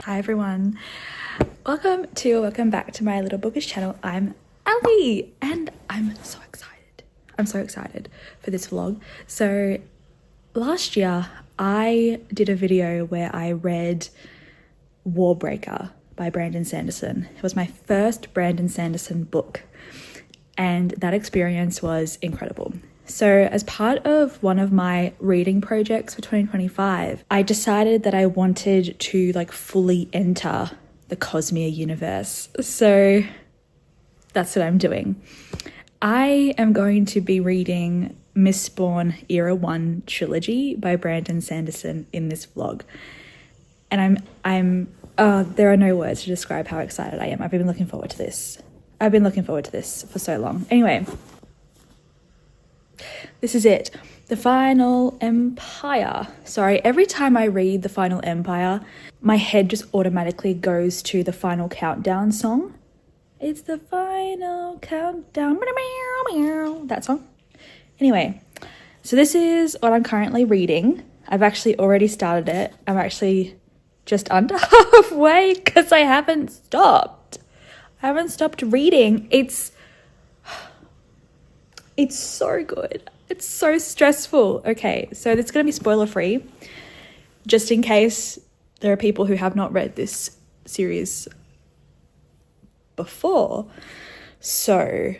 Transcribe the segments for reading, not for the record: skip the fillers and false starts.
Hi everyone, welcome back to my little bookish channel. I'm Allie and I'm so excited for this vlog. So last year I did a video where I read Warbreaker by Brandon Sanderson. It was my first Brandon Sanderson book and that experience was incredible. So as part of one of my reading projects for 2025, I decided that I wanted to fully enter the cosmere universe. So that's what I'm doing. I am going to be reading Mistborn Era 1 Trilogy by Brandon Sanderson in this vlog. And there are no words to describe how excited I am. I've been looking forward to this. For so long. Anyway, this is it. The Final Empire. Sorry, every time I read The Final Empire, my head just automatically goes to the Final Countdown song. It's the final countdown. That song. Anyway, so this is what I'm currently reading. I've actually already started it. I'm actually just under halfway because I haven't stopped. Reading. It's so good. It's so stressful. Okay, so it's going to be spoiler free, just in case there are people who have not read this series before. So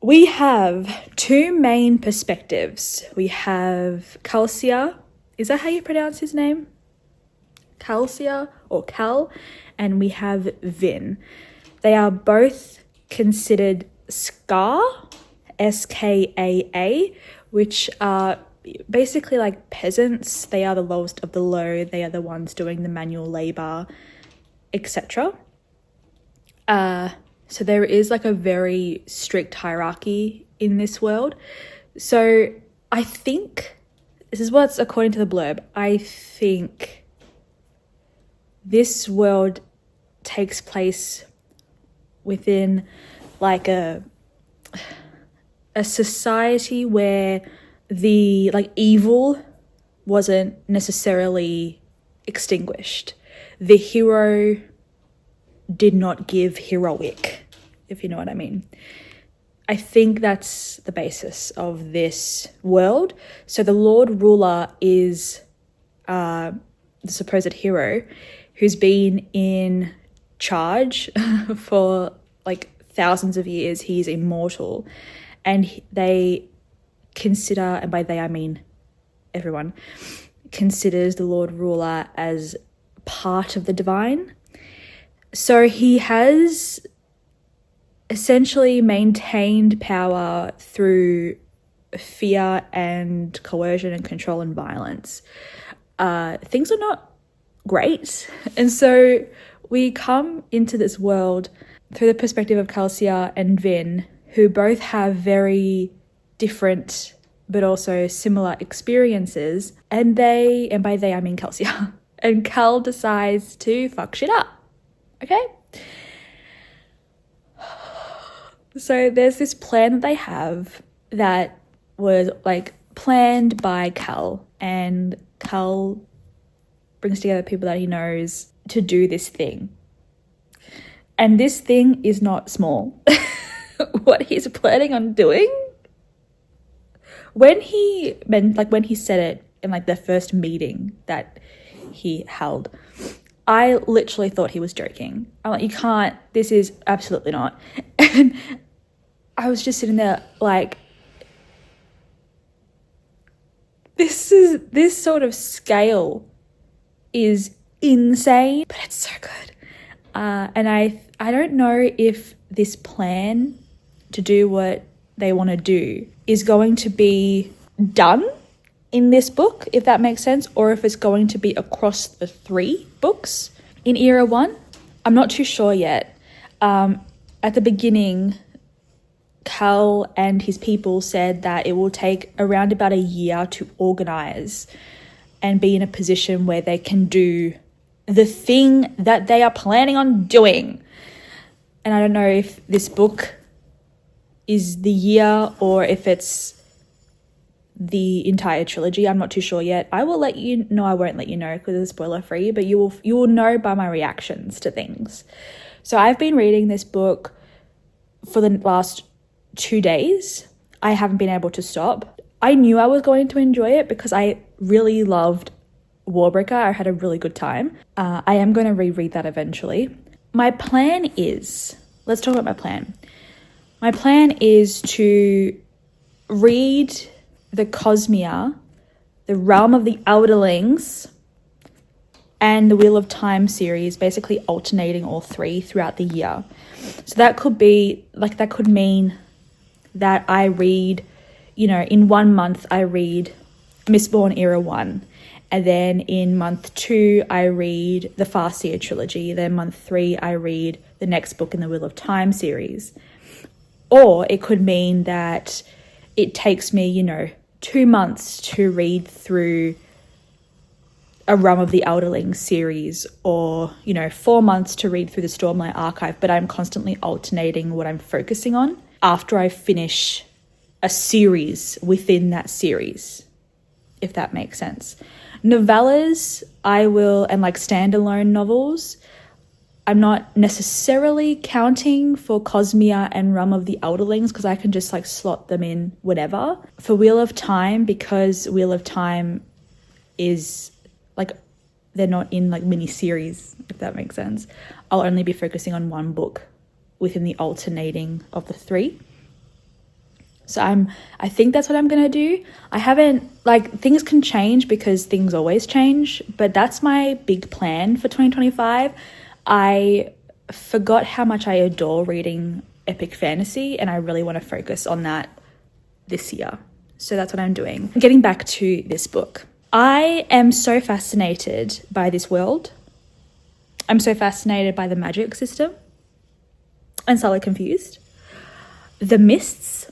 we have two main perspectives. We have Calcia. Is that how you pronounce his name? Calcia or Cal. And we have Vin. They are both considered Skaa, Skaa, which are basically like peasants. They are the lowest of the low. They are the ones doing the manual labor, etc. So there is a very strict hierarchy in this world. So I think, this is what's according to the blurb, I think this world takes place within a society where the evil wasn't necessarily extinguished. The hero did not give heroic, if you know what I mean. I think that's the basis of this world. So the Lord Ruler is the supposed hero who's been in charge for thousands of years. He's immortal. And they consider, and by they I mean everyone, considers the Lord Ruler as part of the divine. So he has essentially maintained power through fear and coercion and control and violence. Things are not great. And so we come into this world through the perspective of Calcia and Vin, who both have very different but also similar experiences. And by they I mean Calcia. And Cal decides to fuck shit up. Okay? So there's this plan that they have that was planned by Cal. And Cal brings together people that he knows to do this thing. And this thing is not small. What he's planning on doing, when he said it in the first meeting that he held, I literally thought he was joking. I'm like, you can't, this is absolutely not. And I was just sitting there this sort of scale is insane, but it's so good. And I don't know if this plan to do what they want to do is going to be done in this book, if that makes sense, or if it's going to be across the 3 books in Era 1. I'm not too sure yet. At the beginning, Cal and his people said that it will take around about a year to organize and be in a position where they can do the thing that they are planning on doing. And I don't know if this book is the year or if it's the entire trilogy. I'm not too sure yet. I will let you know. I won't let you know because it's spoiler free, but you will know by my reactions to things. So I've been reading this book for the last 2 days. I haven't been able to stop. I knew I was going to enjoy it because I really loved Warbreaker. I had a really good time. I am going to reread that eventually. My plan is, let's talk about my plan. My plan is to read the Cosmere, the Realm of the Elderlings, and the Wheel of Time series, basically alternating all three throughout the year. So that could be, like, that could mean that I read, you know, in 1 month I read Mistborn Era 1, and then in month 2 I read the Farseer trilogy, then month 3 I read the next book in the Wheel of Time series. Or it could mean that it takes me, you know, 2 months to read through a Realm of the Elderlings series, or, you know, 4 months to read through the Stormlight Archive, but I'm constantly alternating what I'm focusing on after I finish a series within that series, if that makes sense. Novellas, and like standalone novels, I'm not necessarily counting for Cosmere and Realm of the Elderlings because I can just like slot them in whenever. For Wheel of Time, because Wheel of Time is like, they're not in like mini series, if that makes sense, I'll only be focusing on one book within the alternating of the three. So I think that's what I'm going to do. I haven't, like, things can change because things always change, but that's my big plan for 2025. I forgot how much I adore reading epic fantasy, and I really want to focus on that this year. So that's what I'm doing. Getting back to this book. I am so fascinated by this world. I'm so fascinated by the magic system. I'm slightly confused. The mists.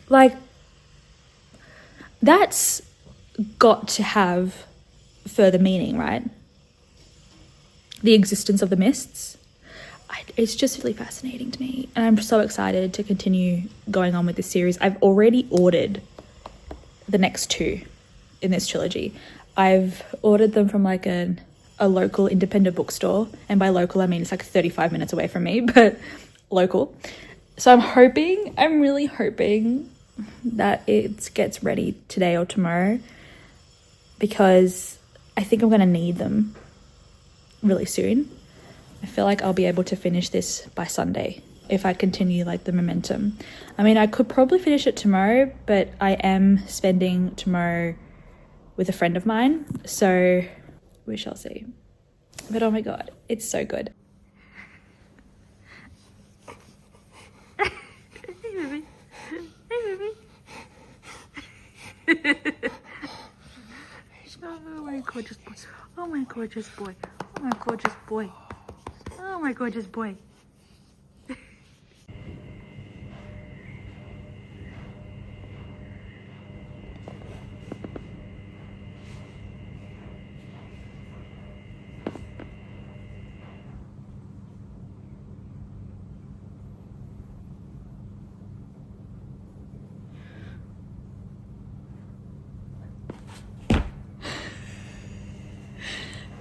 Like, that's got to have further meaning, right? The existence of the mists. It's just really fascinating to me. And I'm so excited to continue going on with this series. I've already ordered the next 2 in this trilogy. I've ordered them from like a local independent bookstore. And by local, I mean it's like 35 minutes away from me, but local. So I'm really hoping that it gets ready today or tomorrow, because I think I'm going to need them really soon. I feel like I'll be able to finish this by Sunday if I continue like the momentum. I mean, I could probably finish it tomorrow, but I am spending tomorrow with a friend of mine, so we shall see. But oh my god, it's so good. Oh my gorgeous boy. Oh my gorgeous boy. Oh my gorgeous boy. Oh my gorgeous boy.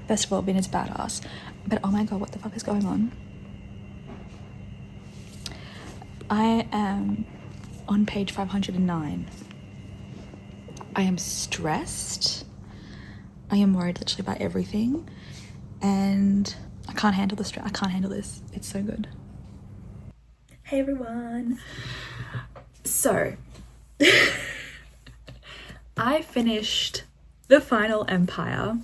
Best of all, Ben is badass. But oh my god, what the fuck is going on? I am on page 509. I am stressed. I am worried literally about everything. And I can't handle the stress. I can't handle this. It's so good. Hey everyone. So, I finished The Final Empire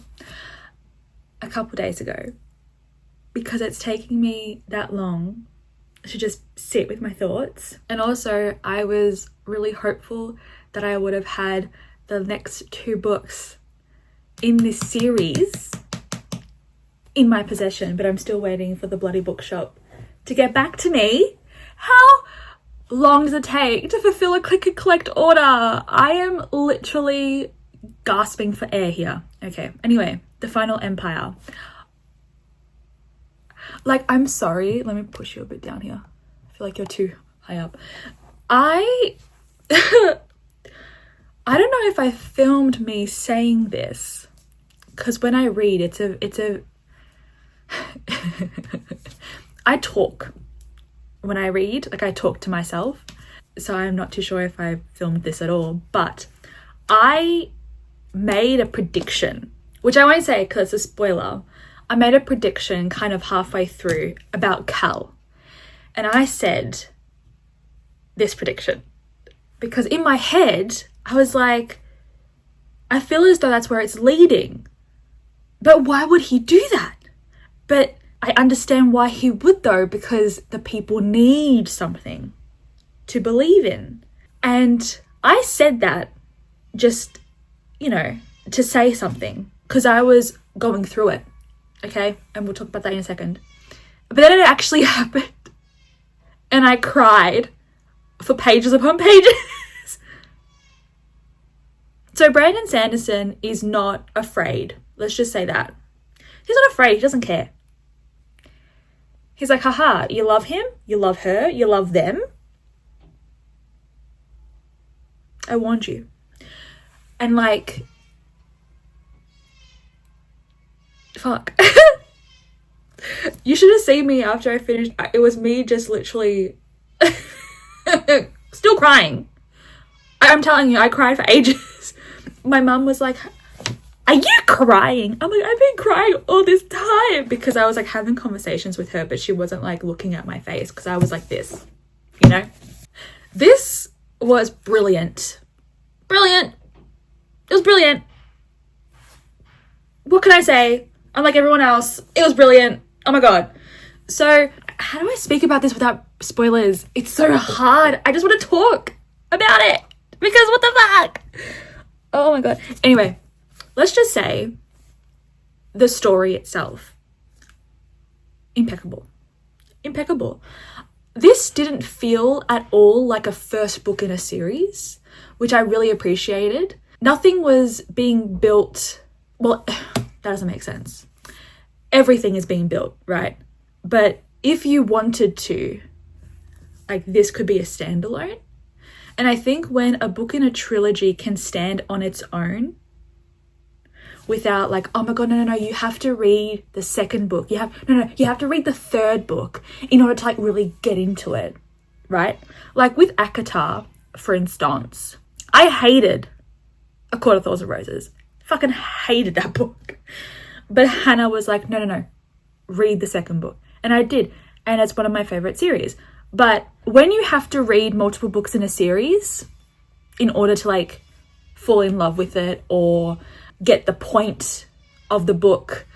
a couple days ago because it's taking me that long to just sit with my thoughts. And also I was really hopeful that I would have had the next 2 books in this series in my possession, but I'm still waiting for the bloody bookshop to get back to me. How long does it take to fulfill a click and collect order? I am literally gasping for air here. Okay, anyway, The Final Empire. Like, I'm sorry, let me push you a bit down here. I feel like you're too high up. I I don't know if I filmed me saying this, because when I read, it's a I talk when I read, like I talk to myself. So I'm not too sure if I filmed this at all, but I made a prediction, which I won't say because it's a spoiler. I made a prediction kind of halfway through about Cal. And I said this prediction because in my head, I was like, I feel as though that's where it's leading. But why would he do that? But I understand why he would though, because the people need something to believe in. And I said that just, you know, to say something because I was going through it. Okay, and we'll talk about that in a second. But then it actually happened. And I cried for pages upon pages. So Brandon Sanderson is not afraid. Let's just say that. He's not afraid. He doesn't care. He's like, haha, you love him, you love her, you love them. I warned you. And like, fuck. You should have seen me after I finished. It was me just literally still crying. I'm telling you, I cried for ages. My mum was like, are you crying? I'm like, I've been crying all this time, because I was like having conversations with her, but she wasn't like looking at my face because I was like this, you know? This was brilliant. Brilliant. It was brilliant. What can I say? Unlike everyone else, it was brilliant. Oh my God. So how do I speak about this without spoilers? It's so hard. I just want to talk about it because what the fuck? Oh my God. Anyway, let's just say the story itself, impeccable. Impeccable. This didn't feel at all like a first book in a series, which I really appreciated. Nothing was being built. Well, that doesn't make sense. Everything is being built, right? But if you wanted to, like, this could be a standalone. And I think when a book in a trilogy can stand on its own without like, oh my God, no, you have to read the second book. You have to read the third book in order to like really get into it, right? Like with Akatar, for instance, I hated A Court of Thorns and Roses. Fucking hated that book. But Hannah was like, no, read the second book. And I did. And it's one of my favorite series. But when you have to read multiple books in a series in order to like fall in love with it or get the point of the book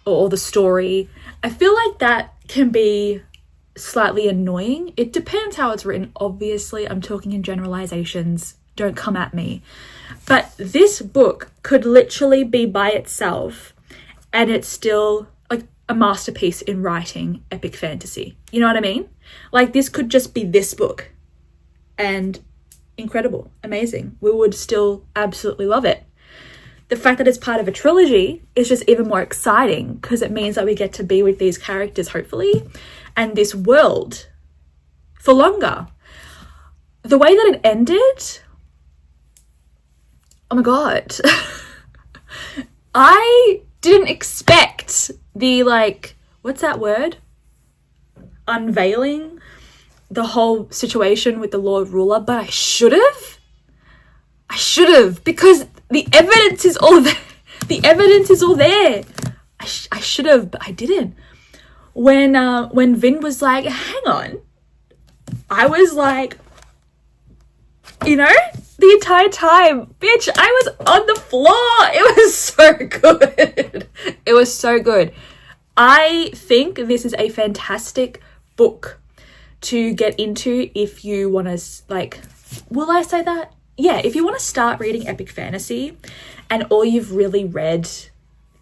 or the story, I feel like that can be slightly annoying. It depends how it's written. Obviously, I'm talking in generalizations. Don't come at me. But this book could literally be by itself and it's still like a masterpiece in writing epic fantasy. You know what I mean? Like this could just be this book and incredible, amazing. We would still absolutely love it. The fact that it's part of a trilogy is just even more exciting because it means that we get to be with these characters, hopefully, and this world for longer. The way that it ended, oh my God. I didn't expect the like, what's that word? Unveiling the whole situation with the Lord Ruler, but I should have because the evidence is all there. The evidence is all there. I should have, but I didn't. When Vin was like, hang on, I was like, you know, the entire time, bitch, I was on the floor. It was so good. It was so good. I think this is a fantastic book to get into if you want to, like, will I say that? Yeah, if you want to start reading epic fantasy and all you've really read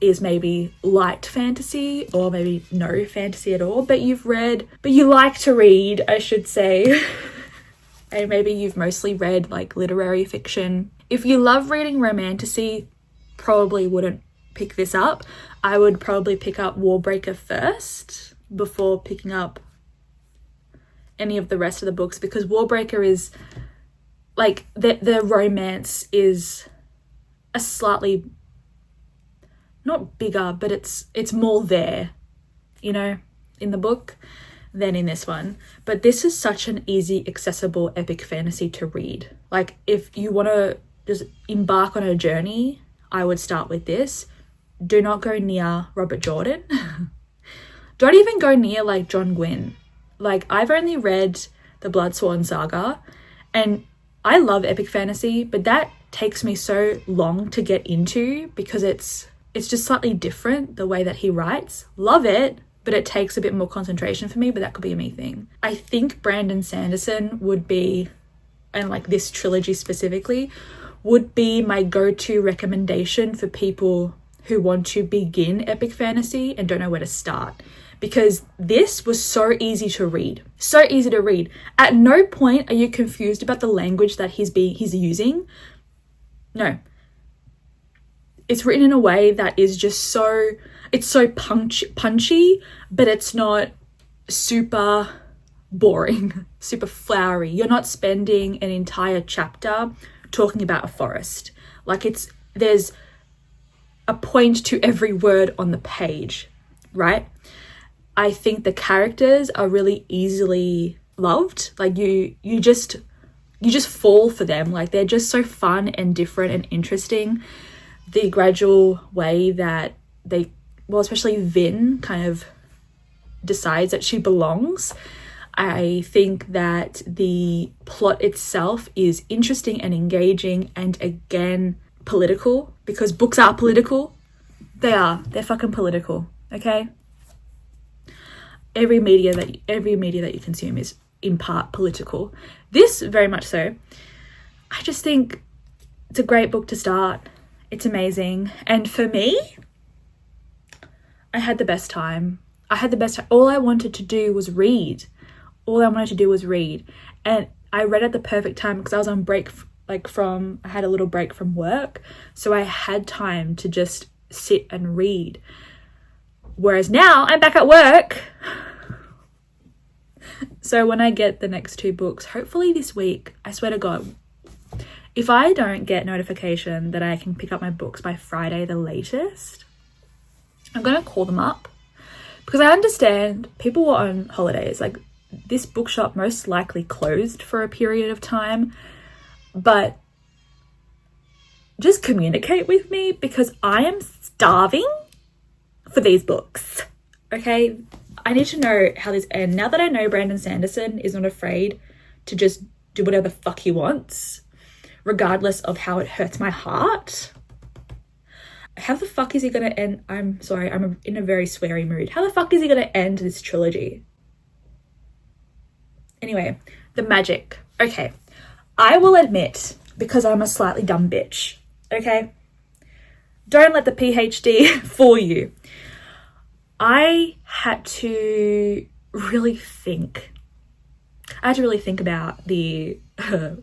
is maybe light fantasy or maybe no fantasy at all, but you like to read, I should say, and maybe you've mostly read like literary fiction. If you love reading romantasy, probably wouldn't pick this up. I would probably pick up Warbreaker first before picking up any of the rest of the books, because Warbreaker is like the romance is a slightly not bigger, but it's more there, you know, in the book than in this one. But this is such an easy, accessible epic fantasy to read. Like, if you want to just embark on a journey, I would start with this. Do not go near Robert Jordan. Don't even go near like John Gwynne. Like, I've only read the Bloodsworn Saga, and I love epic fantasy, but that takes me so long to get into because it's just slightly different the way that he writes. Love it, but it takes a bit more concentration for me, but that could be a me thing. I think Brandon Sanderson would be, and like this trilogy specifically, would be my go-to recommendation for people who want to begin epic fantasy and don't know where to start. Because this was so easy to read. So easy to read. At no point are you confused about the language that he's using. No. It's written in a way that is just so, it's so punchy, but it's not super boring, super flowery. You're not spending an entire chapter talking about a forest. Like, there's a point to every word on the page, right? I think the characters are really easily loved. Like, you just fall for them. Like, they're just so fun and different and interesting. The gradual way that especially Vin kind of decides that she belongs. I think that the plot itself is interesting and engaging, and again, political, because books are political. They're fucking political, okay? Every media that you consume is in part political. This very much so. I just think it's a great book to start. It's amazing. And for me, I had the best time. All I wanted to do was read. And I read at the perfect time because I was on break, I had a little break from work. So I had time to just sit and read. Whereas now I'm back at work. So when I get the next 2 books, hopefully this week, I swear to God, if I don't get notification that I can pick up my books by Friday the latest, I'm going to call them up. Because I understand people were on holidays. Like, this bookshop most likely closed for a period of time. But just communicate with me, because I am starving for these books, okay? I need to know how this ends. Now that I know Brandon Sanderson is not afraid to just do whatever the fuck he wants, regardless of how it hurts my heart. How the fuck is he gonna end? I'm sorry, I'm in a very sweary mood. How the fuck is he gonna end this trilogy? Anyway, the magic. Okay, I will admit, because I'm a slightly dumb bitch, okay? Don't let the PhD fool you. I had to really think. About the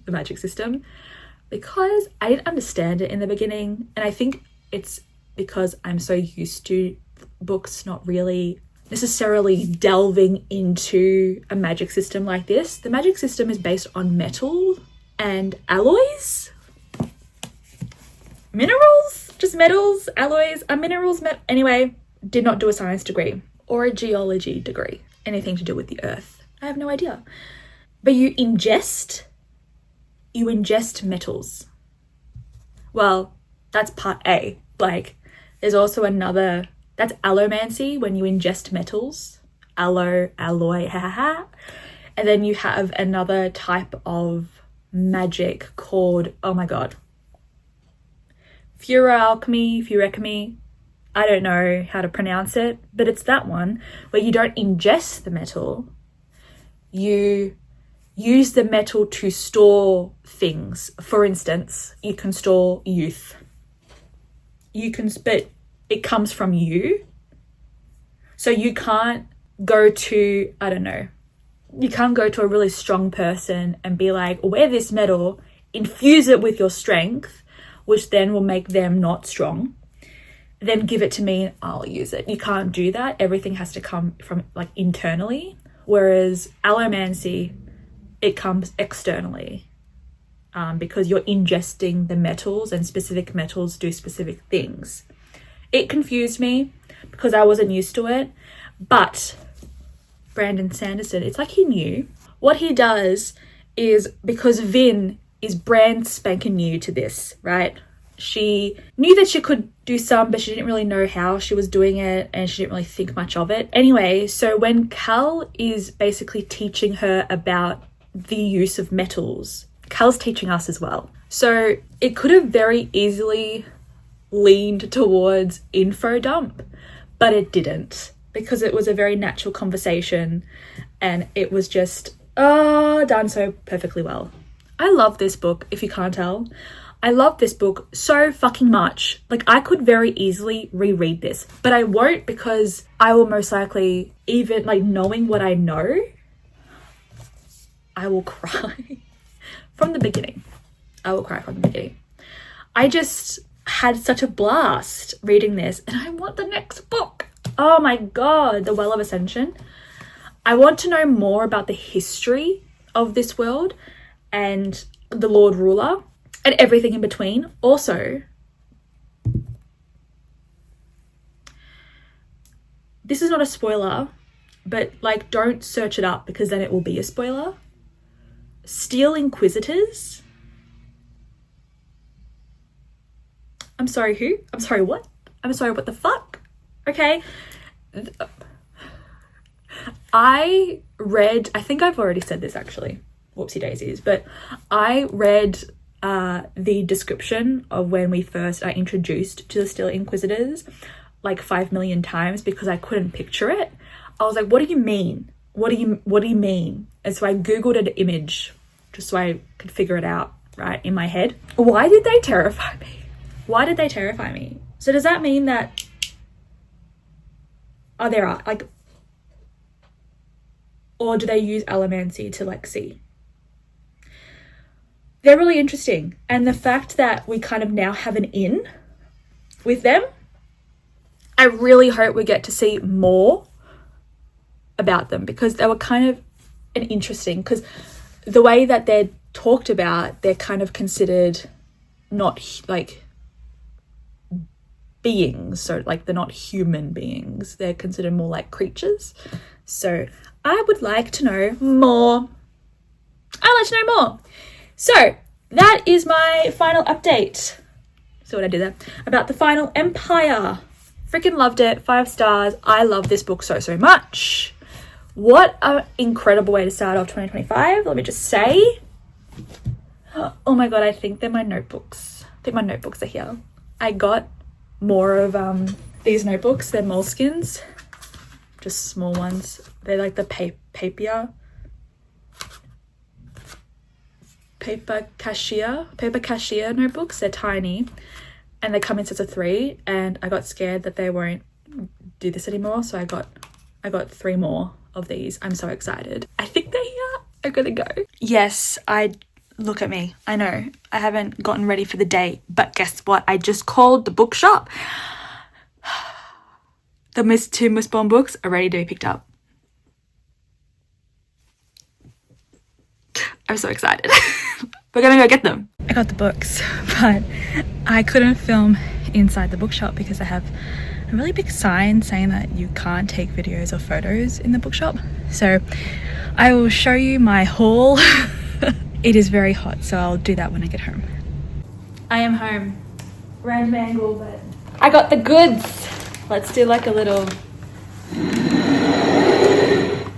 magic system, because I didn't understand it in the beginning. And I think it's because I'm so used to books not really necessarily delving into a magic system like this. The magic system is based on metal and alloys. Minerals? Just metals, alloys, minerals, anyway, did not do a science degree or a geology degree. Anything to do with the earth. I have no idea. But you ingest metals. Well, that's part A. Like, there's also another, that's allomancy, when you ingest metals. Alloy, and then you have another type of magic called, oh my god, furoalchemy. I don't know how to pronounce it, but it's that one where you don't ingest the metal. You use the metal to store things. For instance, you can store youth. But it comes from you. So you can't go to, you can't go to a really strong person and be like, wear this metal, infuse it with your strength, which then will make them not strong. Then give it to me and I'll use it. You can't do that. Everything has to come from internally. whereas allomancy, it comes externally, because you're ingesting the metals, and specific metals do specific things. It confused me because I wasn't used to it, but Brandon Sanderson, it's like he knew. What he does is, because Vin is brand spanking new to this, right? She knew that she could do some, but she didn't really know how she was doing it, and she didn't really think much of it. Anyway, so when Cal is basically teaching her about the use of metals, Cal's teaching us as well. So it could have very easily leaned towards info dump, but it didn't, because it was a very natural conversation, and it was just done so perfectly well. I love this book, if you can't tell. I love this book so fucking much. Like, I could very easily reread this, but I won't, because I will most likely, even like knowing what I know, I will cry from the beginning. I will cry from the beginning. I just had such a blast reading this, and I want the next book. Oh my God, The Well of Ascension. I want to know more about the history of this world and the Lord Ruler and everything in between. Also, this is not a spoiler, but like, don't search it up, because then it will be a spoiler. Steel Inquisitors. I'm sorry, who? I'm sorry, what? I'm sorry, what the fuck? Okay. I think I've already said this actually, whoopsie daisies, but I read the description of when we first are introduced to the Steel Inquisitors like 5 million times, because I couldn't picture it. I was like, what do you mean? What do you mean? And so I Googled an image just so I could figure it out, right, in my head. Why did they terrify me? Why did they terrify me? So does that mean that, oh, there are, like, or do they use allomancy to like see? They're really interesting. And the fact that we kind of now have an in with them, I really hope we get to see more about them, because they were kind of an interesting, because the way that they're talked about, they're kind of considered not like beings. So like, they're not human beings. They're considered more like creatures. So I would like to know more. I'd like to know more. So that is my final update. So what I did there about The Final Empire. Freaking loved it. 5 stars. I love this book so, so much. What an incredible way to start off 2025. Let me just say. Oh my God, I think they're my notebooks. I think my notebooks are here. I got more of these notebooks. They're moleskins. Just small ones. They're like the paper cashier notebooks. They're tiny, and they come in sets of 3, and I got scared that they won't do this anymore, so I got 3 more of these. I'm so excited. I think they're here. I'm gonna go. Yes, look at me. I know I haven't gotten ready for the day, but guess what? I just called the bookshop. The 2 Mistborn books are ready to be picked up. I'm so excited. We're gonna go get them. I got the books, but I couldn't film inside the bookshop because I have a really big sign saying that you can't take videos or photos in the bookshop. So I will show you my haul. It is very hot, so I'll do that when I get home. I am home. Random angle, but I got the goods. Let's do like a little...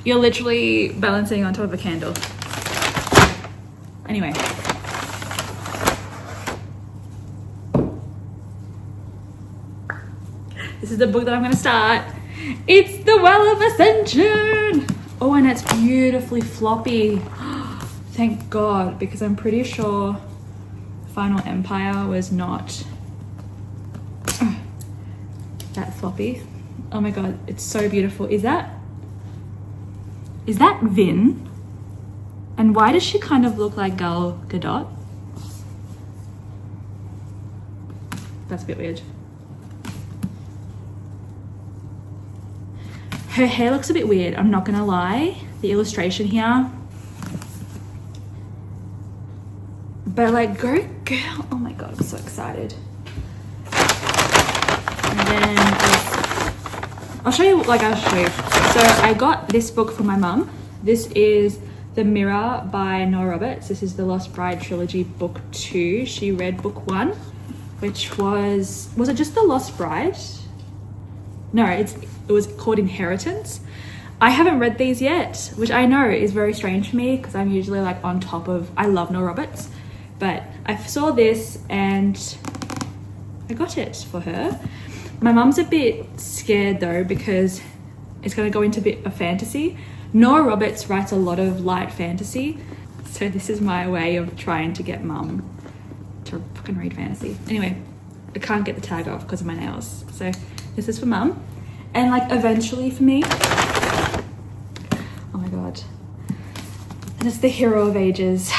You're literally balancing on top of a candle. Anyway. This is the book that I'm gonna start. It's The Well of Ascension. Oh, and it's beautifully floppy. Thank God, because I'm pretty sure Final Empire was not that floppy. Oh my God, it's so beautiful. Is that Vin? And why does she kind of look like Gal Gadot? That's a bit weird. Her hair looks a bit weird, I'm not gonna lie. the illustration here. But like, go girl. Oh my God, I'm so excited. And then I'll show you. So I got this book for my mum. This is The Mirror by Nora Roberts. This is the Lost Bride Trilogy book 2. She read book 1, which was it just The Lost Bride? No, it was called Inheritance. I haven't read these yet, which I know is very strange for me because I'm usually like on top of, I love Nora Roberts, but I saw this and I got it for her. My mum's a bit scared though because it's going to go into a bit of fantasy. Nora Roberts writes a lot of light fantasy, so this is my way of trying to get mum to fucking read fantasy. Anyway, I can't get the tag off because of my nails, so this is for mum. And like eventually for me, oh my God, and it's The Hero of Ages.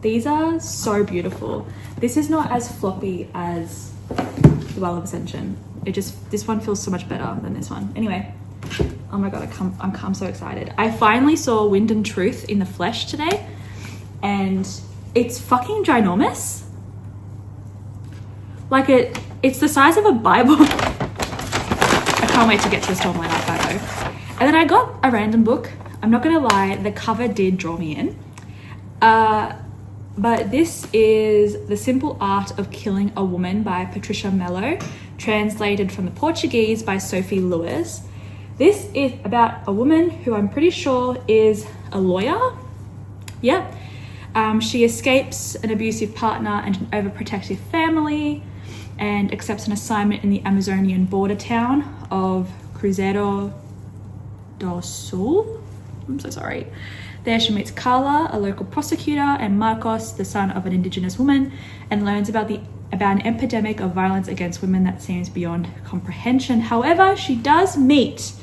These are so beautiful. This is not as floppy as The Well of Ascension. This one feels so much better than this one. Anyway, oh my God, I'm so excited. I finally saw Wind and Truth in the flesh today, and it's fucking ginormous. Like it's the size of a Bible. I can't wait to get to the store of my life, though. And then I got a random book. I'm not gonna lie, the cover did draw me in. But this is The Simple Art of Killing a Woman by Patricia Mello, translated from the Portuguese by Sophie Lewis. This is about a woman who I'm pretty sure is a lawyer. Yeah. She escapes an abusive partner and an overprotective family and accepts an assignment in the Amazonian border town of Cruzeiro do Sul. I'm so sorry. There she meets Carla, a local prosecutor, and Marcos, the son of an indigenous woman, and learns about an epidemic of violence against women that seems beyond comprehension. However, she does meet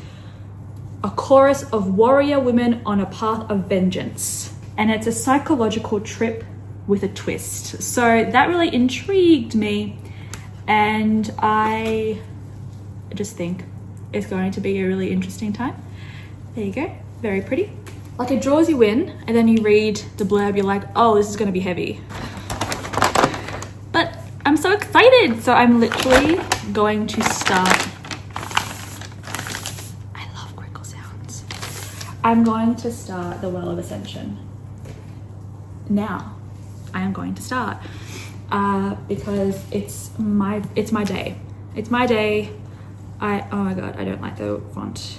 a chorus of warrior women on a path of vengeance, and it's a psychological trip with a twist. So that really intrigued me, and I just think it's going to be a really interesting time. There you go, very pretty. Like it draws you in, and then you read the blurb, you're like, oh, this is going to be heavy. But I'm so excited. So I'm literally going to start. I love crinkle sounds. I'm going to start The Well of Ascension. Now, I am going to start because it's my day. It's my day. Oh my God, I don't like the font.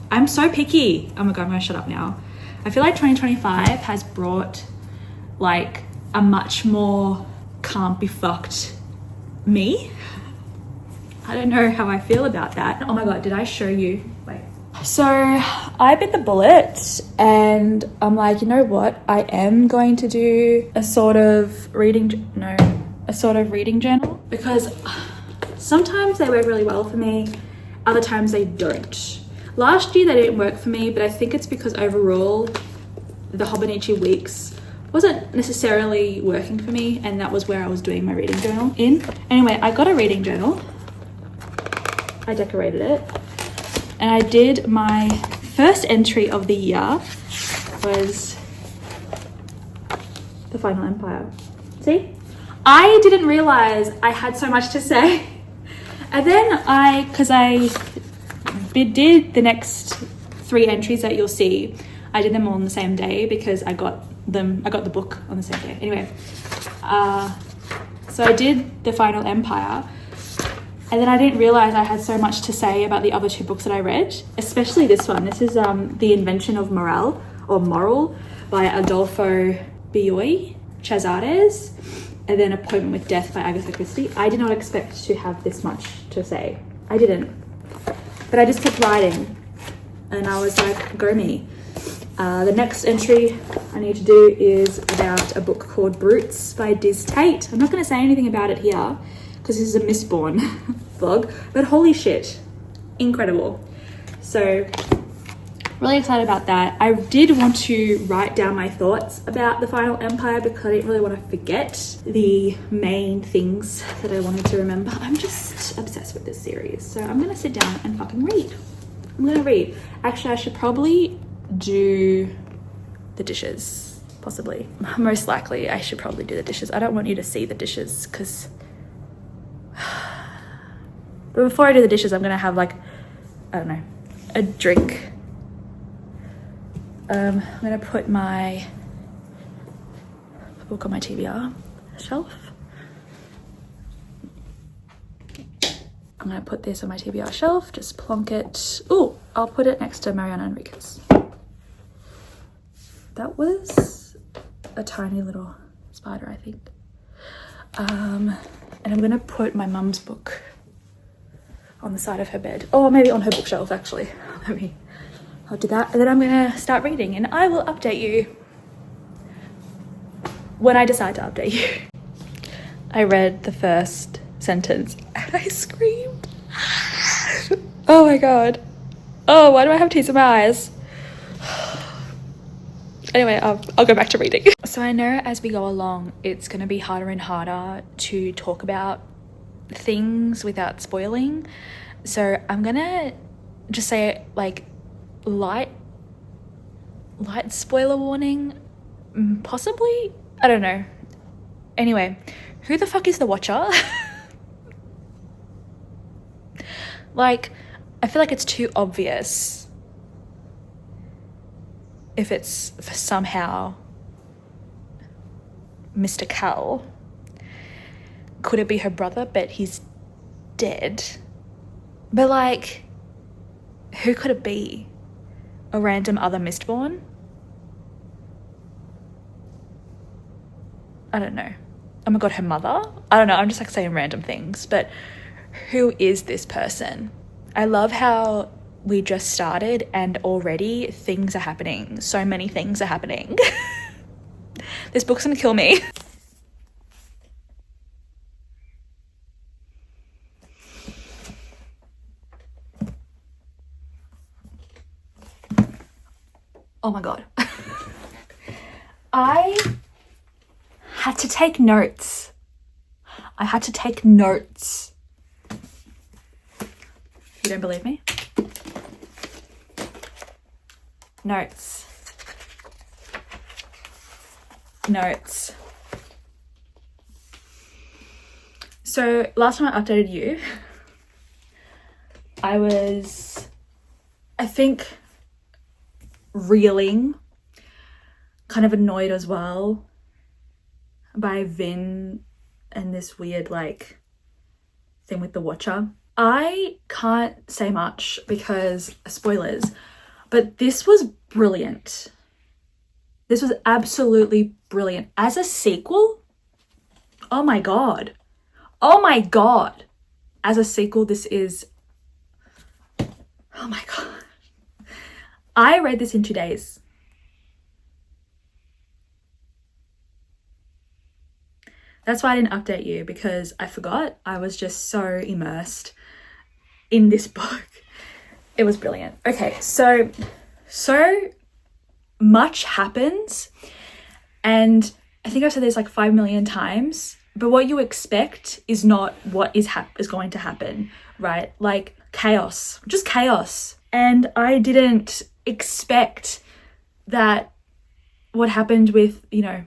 I'm so picky. Oh my God, I'm gonna shut up now. I feel like 2025 has brought like a much more can't be fucked me. I don't know how I feel about that. Oh my God, did I show you? Wait. So I bit the bullet and I'm like, you know what? I am going to do a sort of reading journal, because sometimes they work really well for me. Other times they don't. Last year they didn't work for me, but I think it's because overall the Hobonichi weeks wasn't necessarily working for me, and that was where I was doing my reading journal in. Anyway, I got a reading journal. I decorated it. And I did my first entry of the year was The Final Empire. See? I didn't realize I had so much to say. And then because I did the next 3 entries that you'll see, I did them all on the same day because I got the book on the same day. Anyway, so I did The Final Empire, and then I didn't realize I had so much to say about the other 2 books that I read, especially this one. This is The Invention of Moral by Adolfo Bioy Casares, and then Appointment with Death by Agatha Christie. I did not expect to have this much to say. I didn't. But I just kept writing, and I was like, go me. The next entry I need to do is about a book called Brutes by Diz Tate. I'm not going to say anything about it here because this is a Mistborn vlog, but holy shit, incredible. So really excited about that. I did want to write down my thoughts about The Final Empire because I didn't really want to forget the main things that I wanted to remember. I'm just obsessed with this series, so I'm going to sit down and fucking read. I'm gonna read. Actually, I should probably do the dishes, possibly. Most likely, I should probably do the dishes. I don't want you to see the dishes, because... But before I do the dishes, I'm gonna have like, I don't know, a drink. I'm gonna put my book on my TBR shelf. I'm gonna put this on my TBR shelf, just plonk it. Oh, I'll put it next to Mariana Enriquez. That was a tiny little spider, I think. And I'm gonna put my mum's book on the side of her bed. Or maybe on her bookshelf, actually. I'll do that, and then I'm gonna start reading, and I will update you when I decide to update you. I read the first sentence and I screamed. Oh my god. Oh, why do I have tears in my eyes? Anyway, I'll go back to reading. So I know as we go along, it's gonna be harder and harder to talk about things without spoiling. So I'm gonna just say like light spoiler warning, possibly, I don't know. Anyway, who the fuck is the Watcher? Like, I feel like it's too obvious if it's somehow Mr. Cal. Could it be her brother? But he's dead. But like, who could it be? A random other Mistborn? I don't know. Oh my god, her mother? I don't know, I'm just like saying random things, but who is this person? I love how we just started and already things are happening. So many things are happening. This book's gonna kill me. Oh my god. I had to take notes. You don't believe me? Notes. So last time I updated you, I was, I think, reeling, kind of annoyed as well by Vin and this weird like thing with the Watcher. I can't say much because spoilers, but this was brilliant. This was absolutely brilliant. As a sequel, oh my god. As a sequel, this is, oh my god. I read this in 2 days. That's why I didn't update you, because I forgot. I was just so immersed in this book. It was brilliant. Okay, so much happens, and I think I've said this like 5 million times, but what you expect is not what is going to happen, right? Like chaos, just chaos. And I didn't expect that what happened with, you know,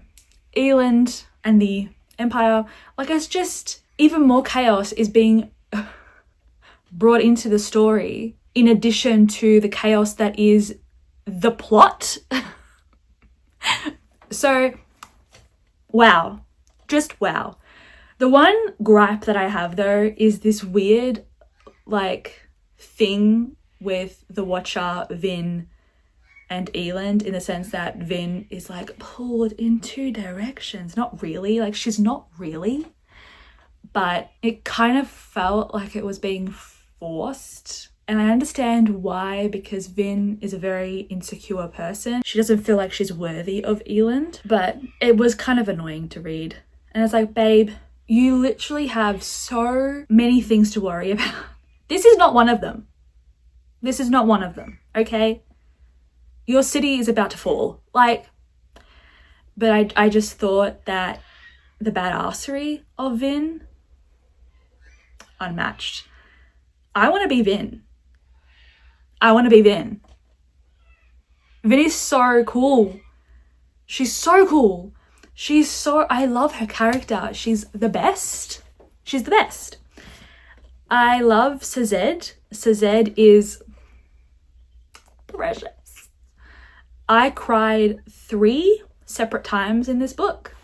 Eland and the Empire, like it's just even more chaos is being brought into the story in addition to the chaos that is the plot. So, wow. Just wow. The one gripe that I have though is this weird like thing with the Watcher, Vin, and Eland, in the sense that Vin is like pulled in 2 directions. Not really, like she's not really, but it kind of felt like it was being forced. And I understand why, because Vin is a very insecure person. She doesn't feel like she's worthy of Eland, but it was kind of annoying to read. And it's like, babe, you literally have so many things to worry about. This is not one of them. This is not one of them, okay? Your city is about to fall. Like, but I just thought that the badassery of Vin, unmatched. I want to be Vin. I want to be Vin. Vin is so cool. She's so cool. I love her character. She's the best. She's the best. I love ceded. Ceded is precious. I cried 3 separate times in this book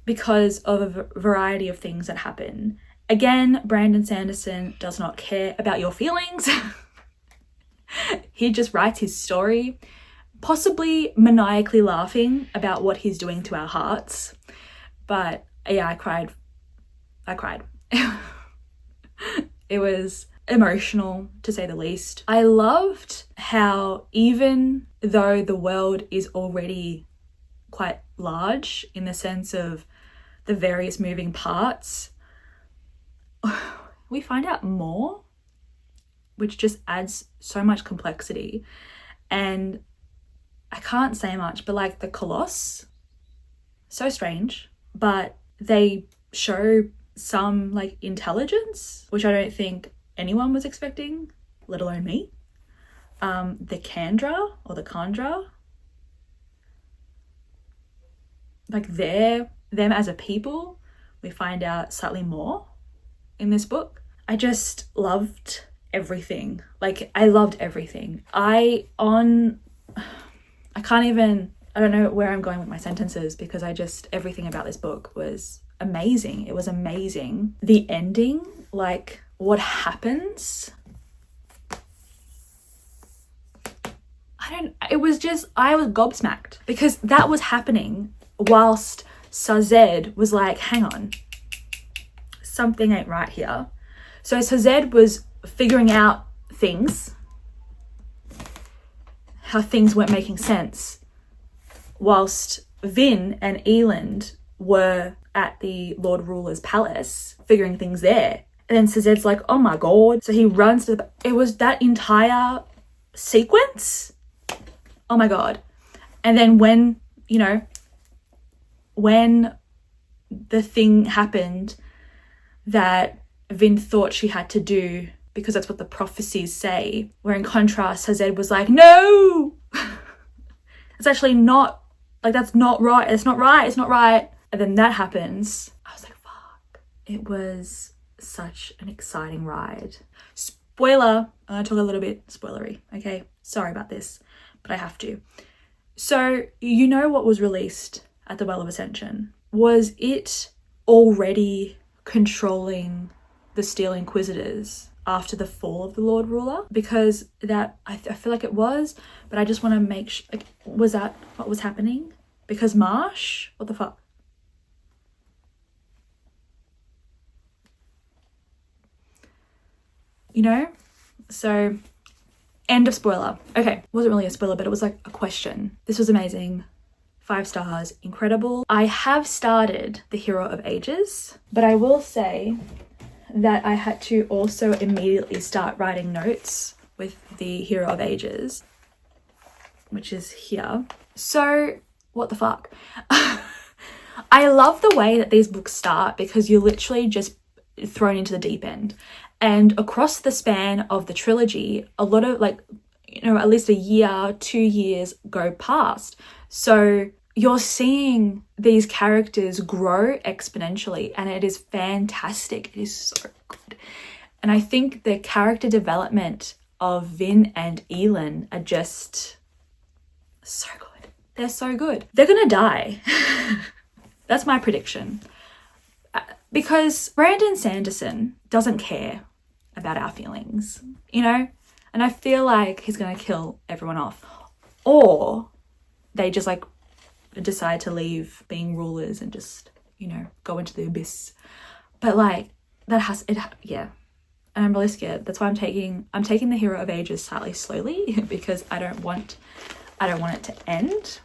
because of a variety of things that happen. Again, Brandon Sanderson does not care about your feelings. He just writes his story, possibly maniacally laughing about what he's doing to our hearts. But yeah, I cried. It was emotional, to say the least. I loved how, even though the world is already quite large in the sense of the various moving parts, we find out more, which just adds so much complexity. And I can't say much, but like the Colossus, so strange, but they show some like intelligence, which I don't think anyone was expecting, let alone me. The Kandra or the Kandra, like them as a people, we find out slightly more in this book. I just loved everything. Like, I loved everything. I don't know where I'm going with my sentences, because everything about this book was amazing. It was amazing. The ending, like what happens, I was gobsmacked, because that was happening whilst ceded was like, hang on, something ain't right here. So ceded was figuring out things, how things weren't making sense, whilst Vin and Eland were at the Lord Ruler's palace figuring things there. And then ceded's like, oh my god. So he runs to it was that entire sequence. Oh my god. And then when the thing happened that Vin thought she had to do, because that's what the prophecies say, where in contrast ceded was like, no, it's actually not, like, that's not right, it's not right. And then that happens. I was like, fuck. It was such an exciting ride. Spoiler, I'm gonna talk a little bit spoilery, okay? Sorry about this, but I have to. So, you know what was released at the Well of Ascension? Was it already controlling the Steel Inquisitors after the fall of the Lord Ruler? Because that, I feel like it was, but I just want to make sure, like, was that what was happening? Because Marsh, what the fuck? So end of spoiler. Okay, wasn't really a spoiler, but it was like a question. This was amazing. 5 stars, incredible. I have started The Hero of Ages, but I will say that I had to also immediately start writing notes with The Hero of Ages, which is here. So what the fuck? I love the way that these books start, because you're literally just thrown into the deep end. And across the span of the trilogy, a lot of, like, at least a year, 2 years go past. So you're seeing these characters grow exponentially, and it is fantastic. It is so good. And I think the character development of Vin and Elin are just so good. They're so good. They're gonna die. That's my prediction. Because Brandon Sanderson doesn't care about our feelings, and I feel like he's gonna kill everyone off, or they just like decide to leave being rulers and just go into the abyss. But like yeah, and I'm really scared. That's why I'm taking The Hero of Ages slightly slowly, because I don't want it to end.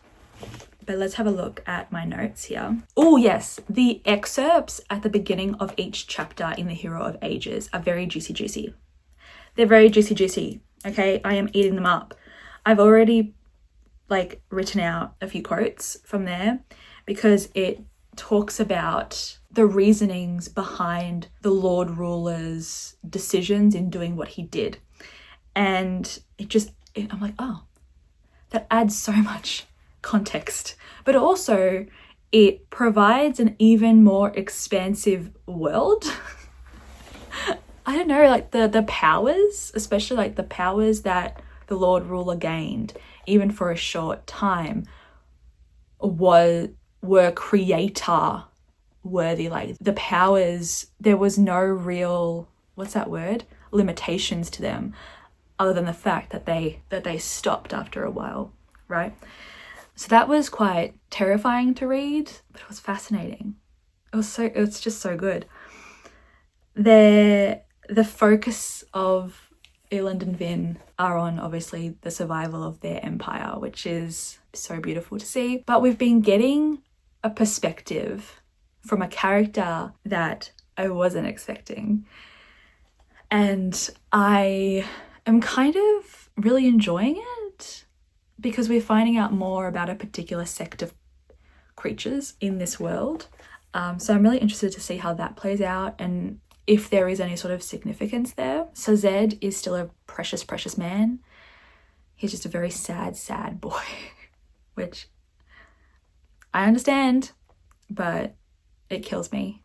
But let's have a look at my notes here. Oh yes, the excerpts at the beginning of each chapter in The Hero of Ages are very juicy. They're very juicy, okay? I am eating them up. I've already written out a few quotes from there, because it talks about the reasonings behind the Lord Ruler's decisions in doing what he did. And I'm like, oh, that adds so much context. But also it provides an even more expansive world. I don't know, like the powers, especially like the powers that the Lord Ruler gained, even for a short time, were creator worthy. Like the powers, there was no real, what's that word, limitations to them, other than the fact that they stopped after a while, right? So that was quite terrifying to read, but it was fascinating. It's just so good. The focus of Eland and Vin are on obviously the survival of their empire, which is so beautiful to see. But we've been getting a perspective from a character that I wasn't expecting. And I am kind of really enjoying it because we're finding out more about a particular sect of creatures in this world. So I'm really interested to see how that plays out and if there is any sort of significance there. Ceded is still a precious, precious man. He's just a very sad, sad boy, which I understand, but it kills me.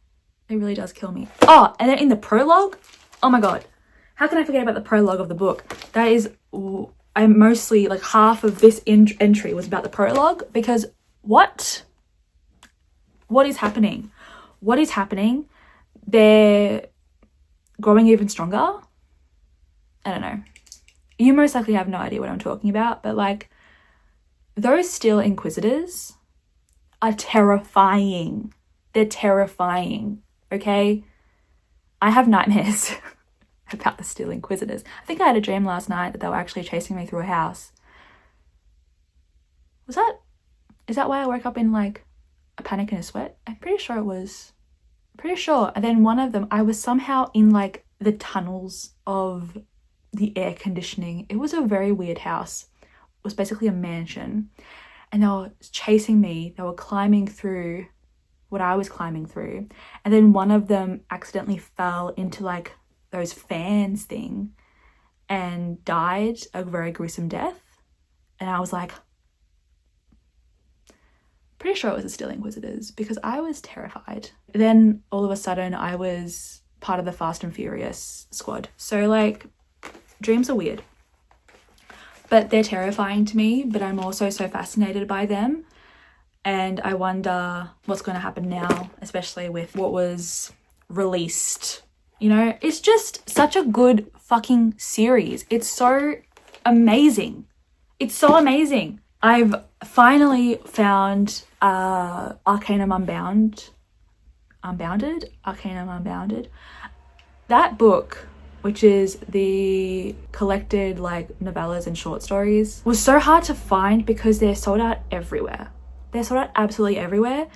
It really does kill me. Oh, and then in the prologue, oh my God, how can I forget about the prologue of the book? That is, I mostly, like half of this entry was about the prologue because what is happening? What is happening? They're growing even stronger. I don't know. You most likely have no idea what I'm talking about, but like those Steel Inquisitors are terrifying. They're terrifying, okay? I have nightmares about the Steel Inquisitors. I think I had a dream last night that they were actually chasing me through a house. Is that why I woke up in like a panic and a sweat? I'm pretty sure it was. Pretty sure. And then one of them, I was somehow in like the tunnels of the air conditioning. It was a very weird house. It was basically a mansion. And they were chasing me. They were climbing through what I was climbing through. And then one of them accidentally fell into like those fans thing and died a very gruesome death. And I was like, pretty sure it was the Steel Inquisitors because I was terrified. Then all of a sudden I was part of the Fast and Furious squad. So like dreams are weird, but they're terrifying to me, but I'm also so fascinated by them. And I wonder what's going to happen now, especially with what was released. You know, it's just such a good fucking series. It's so amazing. It's so amazing. I've finally found Arcanum Unbounded. That book, which is the collected like novellas and short stories, was so hard to find because they're sold out everywhere. They're sold out absolutely everywhere.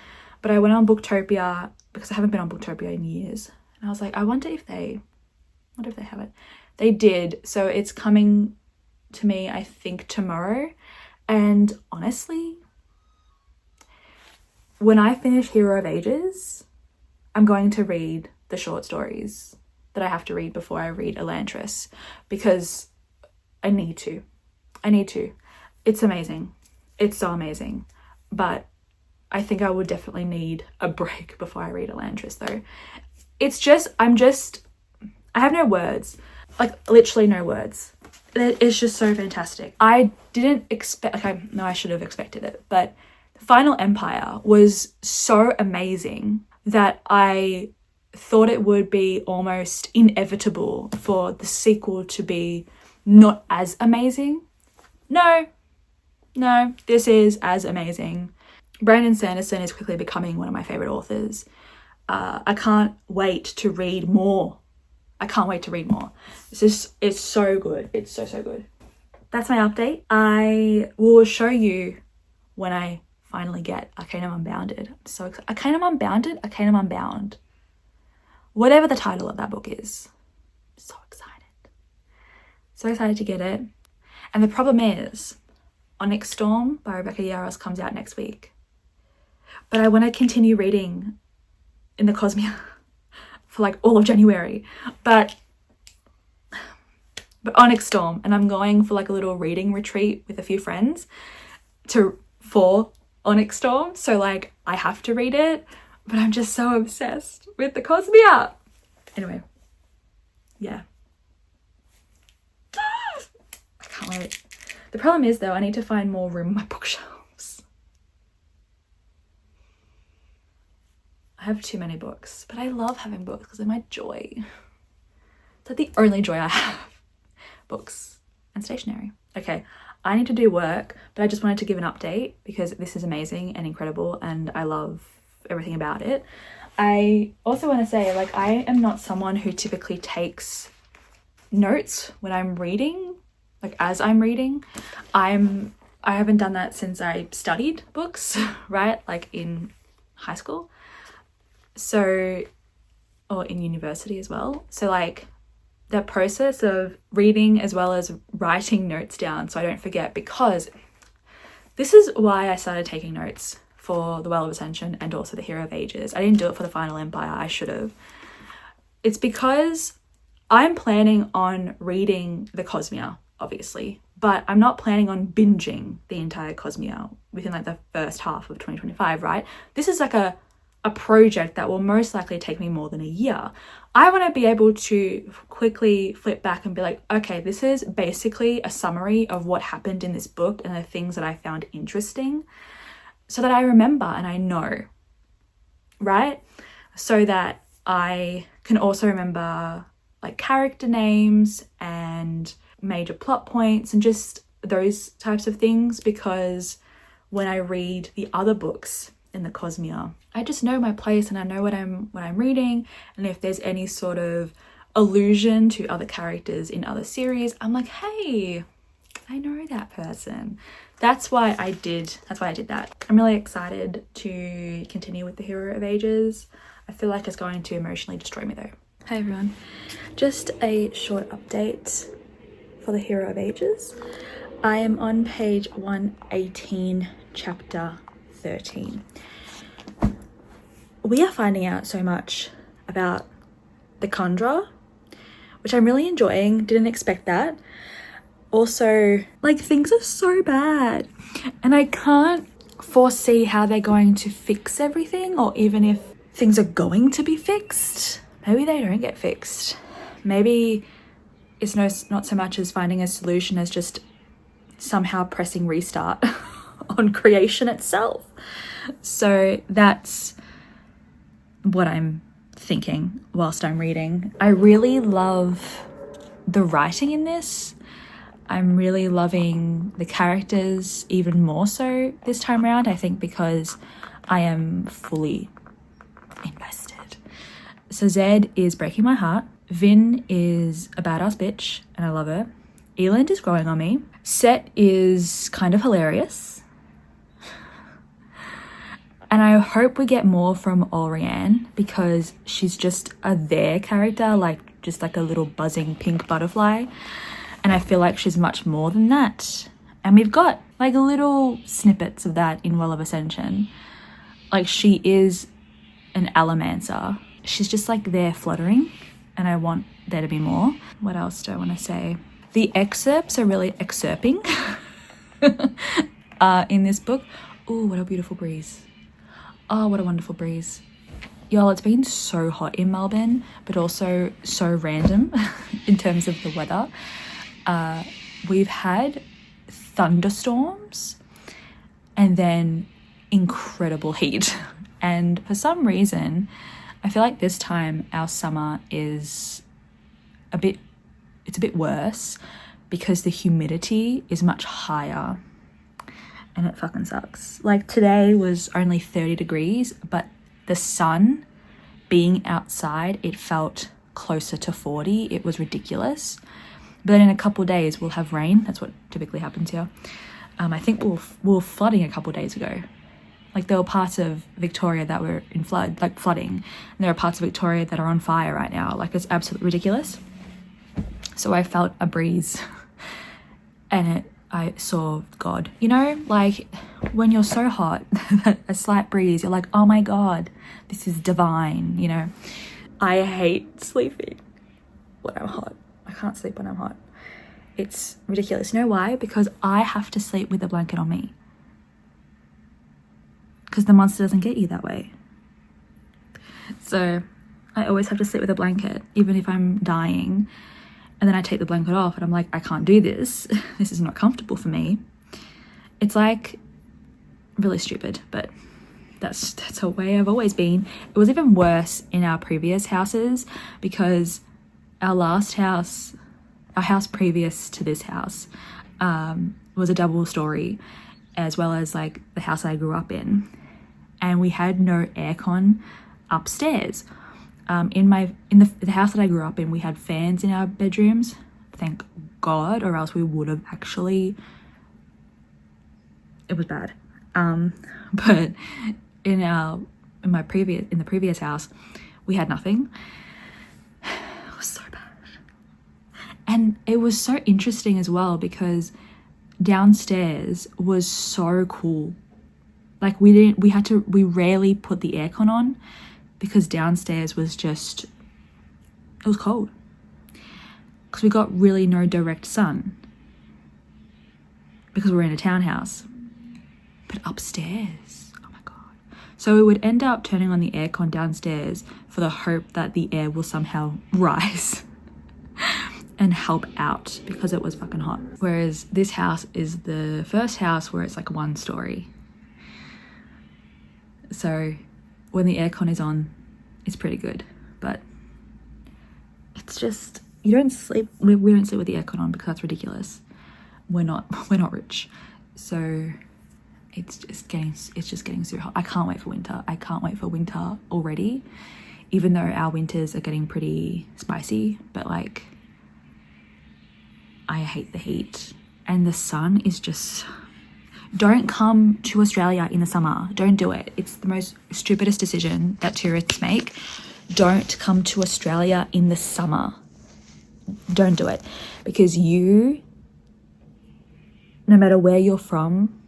But I went on Booktopia because I haven't been on Booktopia in years. And I was like, I wonder if they have it. They did. So it's coming to me, I think, tomorrow. And honestly, when I finish Hero of Ages, I'm going to read the short stories that I have to read before I read Elantris because I need to. It's amazing. It's so amazing. But I think I would definitely need a break before I read Elantris though. I have no words. Like literally no words. It's just so fantastic. I didn't expect, I should have expected it, but Final Empire was so amazing that I thought it would be almost inevitable for the sequel to be not as amazing. No, this is as amazing. Brandon Sanderson is quickly becoming one of my favorite authors. I can't wait to read more. It's so good. It's so good. That's my update. I will show you when I finally get Arcanum Unbounded. I'm so excited. Arcanum Unbound. Whatever the title of that book is. I'm so excited. So excited to get it. And the problem is, Onyx Storm by Rebecca Yarros comes out next week. But I want to continue reading in the cosmere for like all of January. But but Onyx Storm, and I'm going for like a little reading retreat with a few friends for Onyx Storm, so like I have to read it, but I'm just so obsessed with the cosmere. Anyway, yeah. I can't wait. The problem is though, I need to find more room on my bookshelves. I have too many books, but I love having books because they're my joy. It's like the only joy I have. Books and stationery. Okay, I need to do work, but I just wanted to give an update because this is amazing and incredible and I love everything about it. I also want to say, like, I am not someone who typically takes notes when I'm reading, like as I'm reading. I haven't done that since I studied books, right? Like in high school. So, or in university as well. So like that process of reading as well as writing notes down so I don't forget, because this is why I started taking notes for The Well of Ascension and also The Hero of Ages. I didn't do it for The Final Empire, I should have. It's because I'm planning on reading the cosmere, obviously, but I'm not planning on binging the entire cosmere within like the first half of 2025, right? This is like a project that will most likely take me more than a year. I want to be able to quickly flip back and be like, okay, this is basically a summary of what happened in this book and the things that I found interesting, so that I remember and I know, right? So that I can also remember like character names and major plot points and just those types of things, because when I read the other books in the cosmere, I just know my place and I know what I'm reading, and if there's any sort of allusion to other characters in other series, I'm like, hey, I know that person. That's why I did that. I'm really excited to continue with The Hero of Ages. I feel like it's going to emotionally destroy me though. Hi everyone, just a short update for The Hero of Ages. I am on page 118, chapter 13. We are finding out so much about the Kandra, which I'm really enjoying. Didn't expect that. Also, like, things are so bad and I can't foresee how they're going to fix everything, or even if things are going to be fixed. Maybe they don't get fixed. Maybe it's not so much as finding a solution as just somehow pressing restart on creation itself. So that's what I'm thinking whilst I'm reading. I really love the writing in this. I'm really loving the characters even more so this time around, I think, because I am fully invested. So Zed is breaking my heart. Vin is a badass bitch and I love her. Eland is growing on me. Set is kind of hilarious. And I hope we get more from Orianne, because she's just a there character, like just like a little buzzing pink butterfly. And I feel like she's much more than that. And we've got like little snippets of that in Well of Ascension. Like, she is an allomancer. She's just like there fluttering, and I want there to be more. What else do I want to say? The excerpts are really excerpting in this book. Oh, what a beautiful breeze. Oh, what a wonderful breeze. Y'all, it's been so hot in Melbourne, but also so random in terms of the weather. We've had thunderstorms and then incredible heat. And for some reason, I feel like this time our summer is a bit worse because the humidity is much higher. And it fucking sucks. Like, today was only 30 degrees, but the sun being outside, it felt closer to 40. It was ridiculous. But then in a couple of days, we'll have rain. That's what typically happens here. I think we were flooding a couple of days ago. Like, there were parts of Victoria that were in flooding. And there are parts of Victoria that are on fire right now. Like, it's absolutely ridiculous. So I felt a breeze and I saw God. You know, like when you're so hot, a slight breeze, you're like, oh my God, this is divine, you know. I hate sleeping when I'm hot. I can't sleep when I'm hot. It's ridiculous. You know why? Because I have to sleep with a blanket on me. Because the monster doesn't get you that way. So I always have to sleep with a blanket, even if I'm dying. And then I take the blanket off and I'm like, I can't do this. This is not comfortable for me. It's like really stupid, but that's a way I've always been. It was even worse in our previous houses because our house previous to this house was a double story, as well as like the house I grew up in, and we had no aircon upstairs. In the house that I grew up in, we had fans in our bedrooms, thank God, or else we would have actually, it was bad. But in the previous house, we had nothing. It was so bad. And it was so interesting as well because downstairs was so cool. Like we rarely put the aircon on because downstairs was just, it was cold. Because we got really no direct sun because we're in a townhouse. But upstairs, oh my God. So we would end up turning on the aircon downstairs for the hope that the air will somehow rise and help out because it was fucking hot. Whereas this house is the first house where it's like one story. So when the aircon is on, it's pretty good. But it's just, we don't sleep with the aircon on because that's ridiculous. We're not rich. So it's just getting super hot. I can't wait for winter. I can't wait for winter already, even though our winters are getting pretty spicy, but like, I hate the heat. And the sun is just, don't come to Australia in the summer. Don't do it. It's the most stupidest decision that tourists make. Don't come to Australia in the summer. Don't do it. Because no matter where you're from,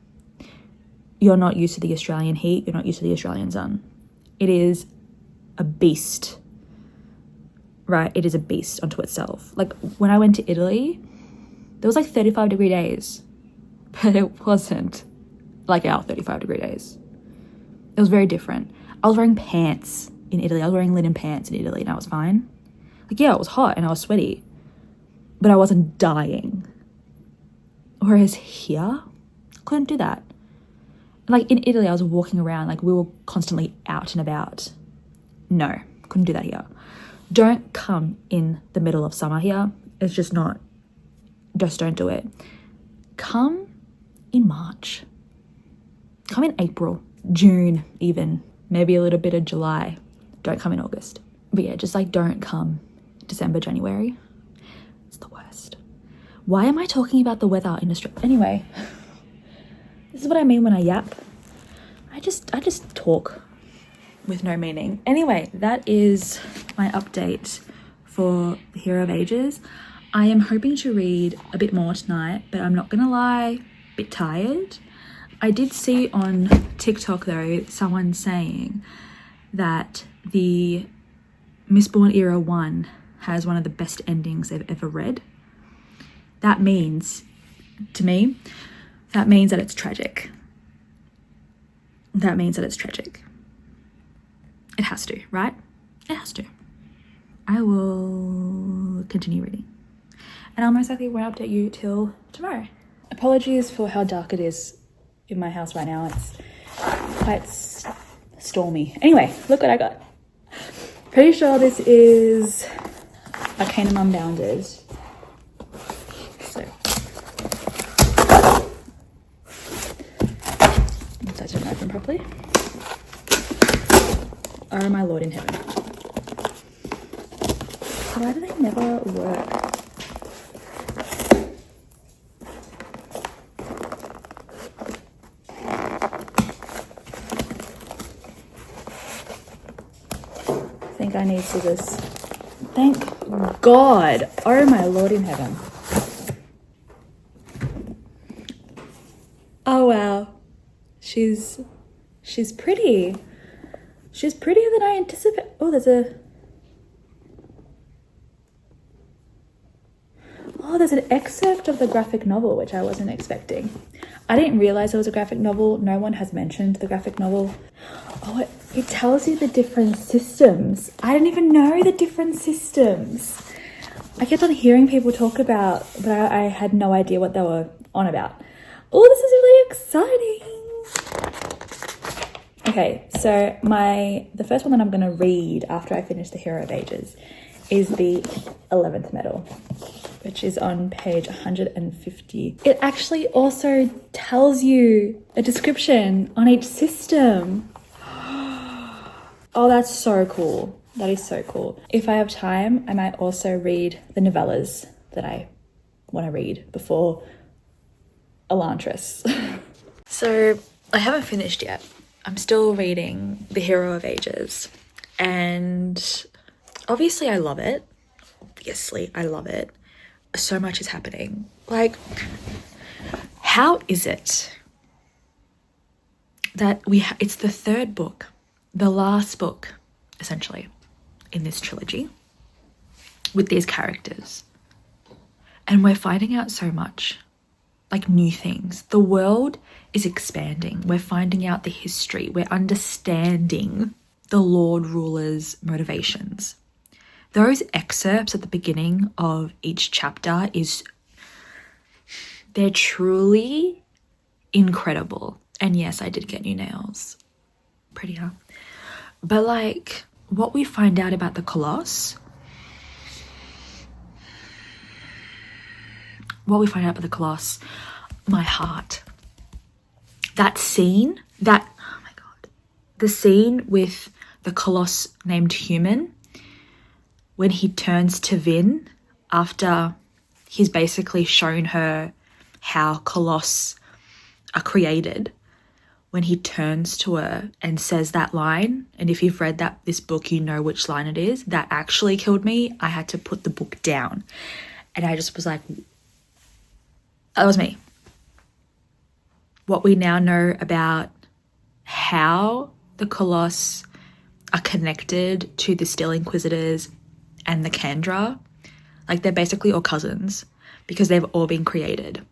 you're not used to the Australian heat. You're not used to the Australian sun. It is a beast, right? It is a beast unto itself. Like when I went to Italy, there was like 35-degree days, but it wasn't like our 35-degree days. It was very different. I was wearing pants in Italy. I was wearing linen pants in Italy and I was fine. Like, yeah, it was hot and I was sweaty, but I wasn't dying. Whereas here, I couldn't do that. Like in Italy, I was walking around, like we were constantly out and about. No, couldn't do that here. Don't come in the middle of summer here. It's just not, just don't do it. Come in March. Come in April, June even, maybe a little bit of July. Don't come in August. But yeah, just like don't come December, January. It's the worst. Why am I talking about the weather in Australia? Anyway, this is what I mean when I yap. I just talk with no meaning. Anyway, that is my update for The Hero of Ages. I am hoping to read a bit more tonight, but I'm not gonna lie, a bit tired. I did see on TikTok though, someone saying that the Mistborn Era 1 has one of the best endings they've ever read. That means, to me, that means that it's tragic. That means that it's tragic. It has to, right? It has to. I will continue reading. And I'll most likely won't update you till tomorrow. Apologies for how dark it is in my house right now. It's quite stormy. Anyway, look what I got. Pretty sure this is Arcanum Unbounded. So, that didn't open properly. Oh my Lord in heaven. Why do they never work? I think I need scissors. Thank God. Oh my Lord in heaven. Oh wow. She's pretty. She's prettier than I anticipated. Oh, Oh, there's an excerpt of the graphic novel, which I wasn't expecting. I didn't realize it was a graphic novel. No one has mentioned the graphic novel. Oh, it tells you the different systems. I didn't even know the different systems. I kept on hearing people talk about, but I had no idea what they were on about. Oh, this is really exciting. Okay, so the first one that I'm going to read after I finish The Hero of Ages is the 11th medal, which is on page 150. It actually also tells you a description on each system. Oh, that's so cool. That is so cool. If I have time, I might also read the novellas that I want to read before Elantris. So I haven't finished yet. I'm still reading The Hero of Ages, and obviously I love it. Obviously I love it. So much is happening. Like, how is it that it's the third book, the last book, essentially, in this trilogy with these characters, and we're finding out so much, like, new things. The world is expanding. We're finding out the history. We're understanding the Lord Ruler's motivations. Those excerpts at the beginning of each chapter they're truly incredible. And yes, I did get new nails. Pretty, huh? But like, what we find out about the Colossus, my heart. That scene, oh my God. The scene with the Colossus named Human, when he turns to Vin after he's basically shown her how Colossus are created, when he turns to her and says that line, and if you've read this book, you know which line it is, that actually killed me. I had to put the book down. And I just was like, that was me. What we now know about how the Colossus are connected to the Still Inquisitors and the Kandra, like, they're basically all cousins because they've all been created.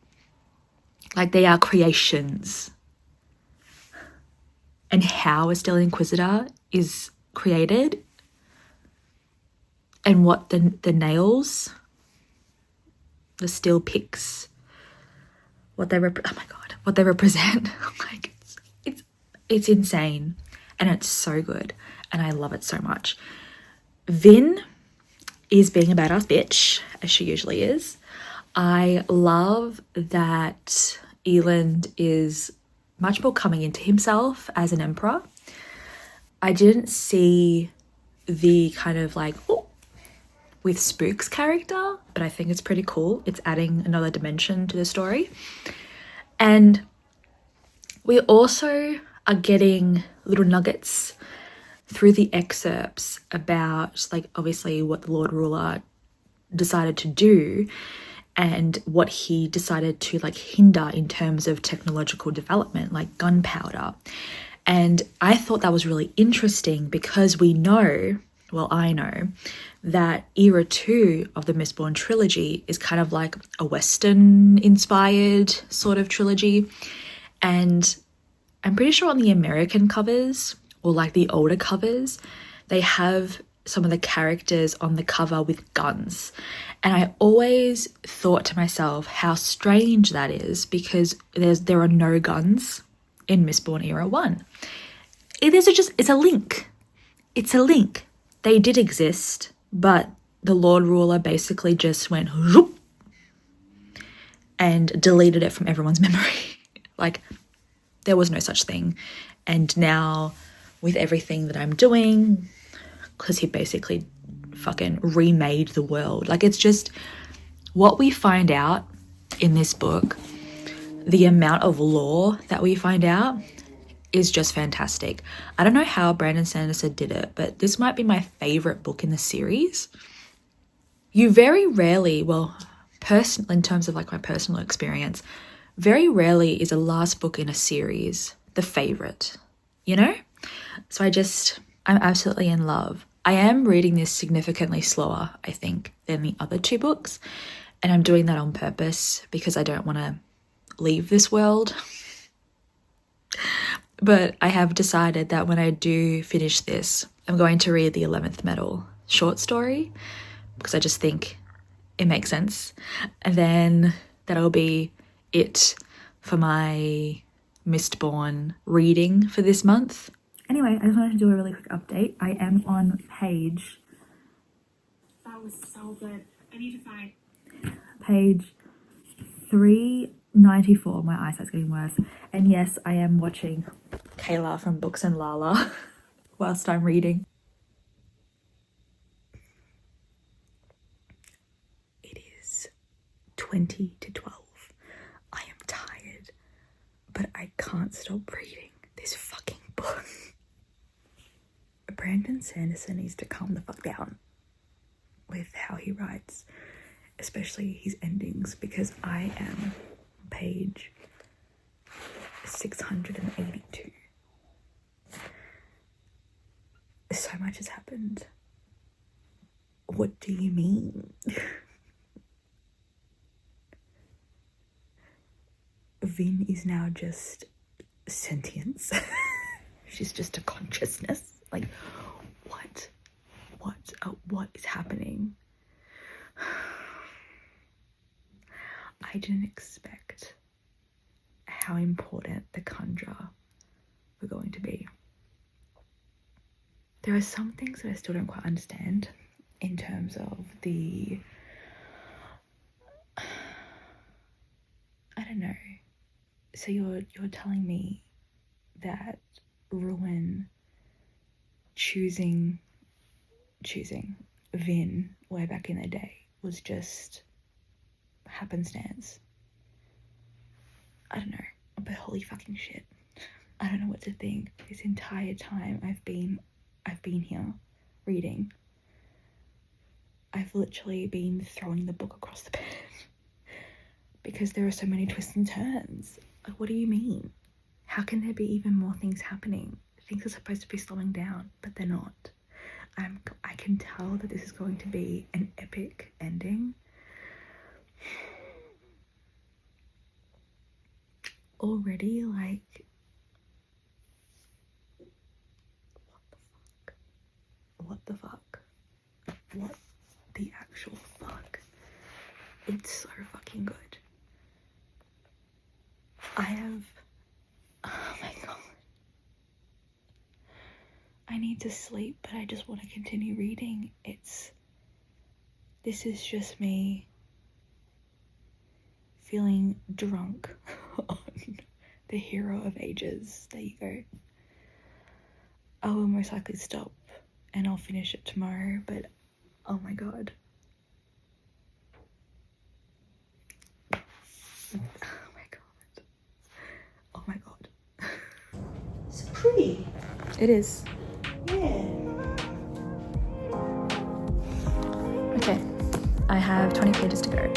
Like, they are creations. And how a Still Inquisitor is created, and what the nails, the steel picks, what they represent. Like, it's insane, and it's so good, and I love it so much. Vin is being a badass bitch, as she usually is. I love that Eland is much more coming into himself as an emperor. I didn't see the kind of like, with Spook's character, but I think it's pretty cool. It's adding another dimension to the story. And we also are getting little nuggets through the excerpts about, like, obviously what the Lord Ruler decided to do and what he decided to, like, hinder in terms of technological development, like gunpowder. And I thought that was really interesting because I know that era 2 of the Mistborn Trilogy is kind of like a Western inspired sort of trilogy. And I'm pretty sure on the American covers, or like the older covers, they have some of the characters on the cover with guns. And I always thought to myself how strange that is, because there are no guns in Mistborn Era 1. It's a link. It's a link. They did exist, but the Lord Ruler basically just went whoop, and deleted it from everyone's memory. Like, there was no such thing. And now, with everything that I'm doing, because he basically fucking remade the world. Like, it's just what we find out in this book, the amount of lore that we find out is just fantastic. I don't know how Brandon Sanderson did it, but this might be my favorite book in the series. You very rarely, in terms of like my personal experience, very rarely is a last book in a series the favorite, you know? So I'm absolutely in love. I am reading this significantly slower, I think, than the other two books. And I'm doing that on purpose because I don't want to leave this world. But I have decided that when I do finish this, I'm going to read the 11th Metal short story because I just think it makes sense. And then that'll be it for my Mistborn reading for this month. Anyway, I just wanted to do a really quick update. I am on page... That was so good. I need to find... Page 394. My eyesight's getting worse. And yes, I am watching Kayla from Books and Lala whilst I'm reading. It is 20 to 12. I am tired, but I can't stop reading this fucking book. Brandon Sanderson needs to calm the fuck down with how he writes, especially his endings, because I am on page 682. So much has happened. What do you mean? Vin is now just sentience. She's just a consciousness. Like, what is happening? I didn't expect how important the Kandra were going to be. There are some things that I still don't quite understand in terms of the, I don't know. So you're telling me that Ruin choosing Vin way back in the day was just happenstance? I don't know, but holy fucking shit. I don't know what to think. This entire time I've been here reading. I've literally been throwing the book across the bed because there are so many twists and turns. Like, what do you mean? How can there be even more things happening? Things are supposed to be slowing down, but they're not. I can tell that this is going to be an epic ending. Already, like, what the fuck? What the actual fuck? It's so fucking good. Oh my god. I need to sleep, but I just want to continue reading. This is just me feeling drunk on the hero of ages. There you go. I will most likely stop and I'll finish it tomorrow, but oh my god. Oh my god. Oh my god. It's pretty. It is. Yeah. Okay, I have 20 pages to go.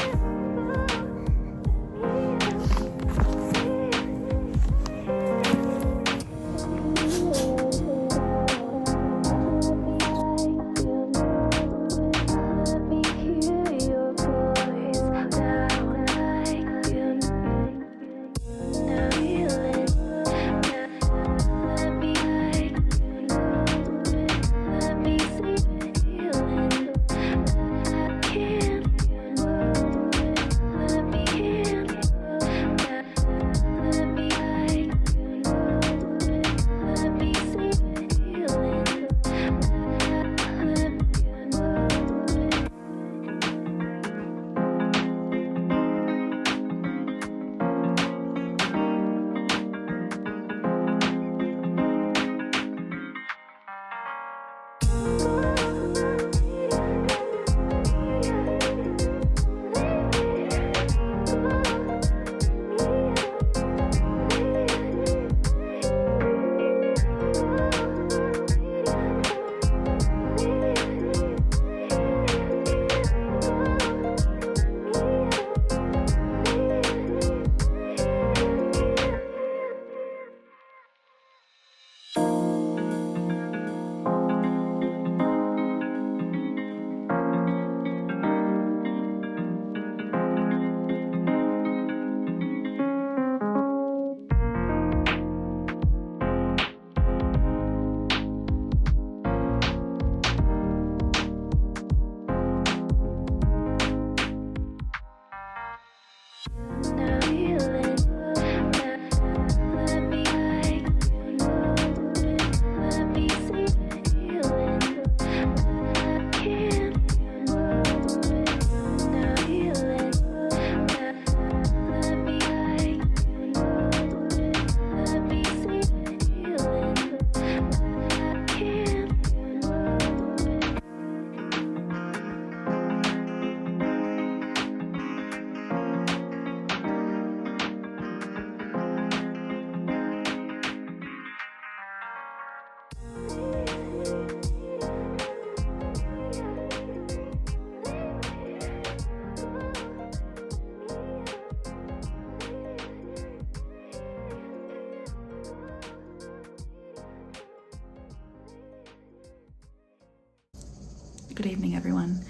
Good evening, everyone.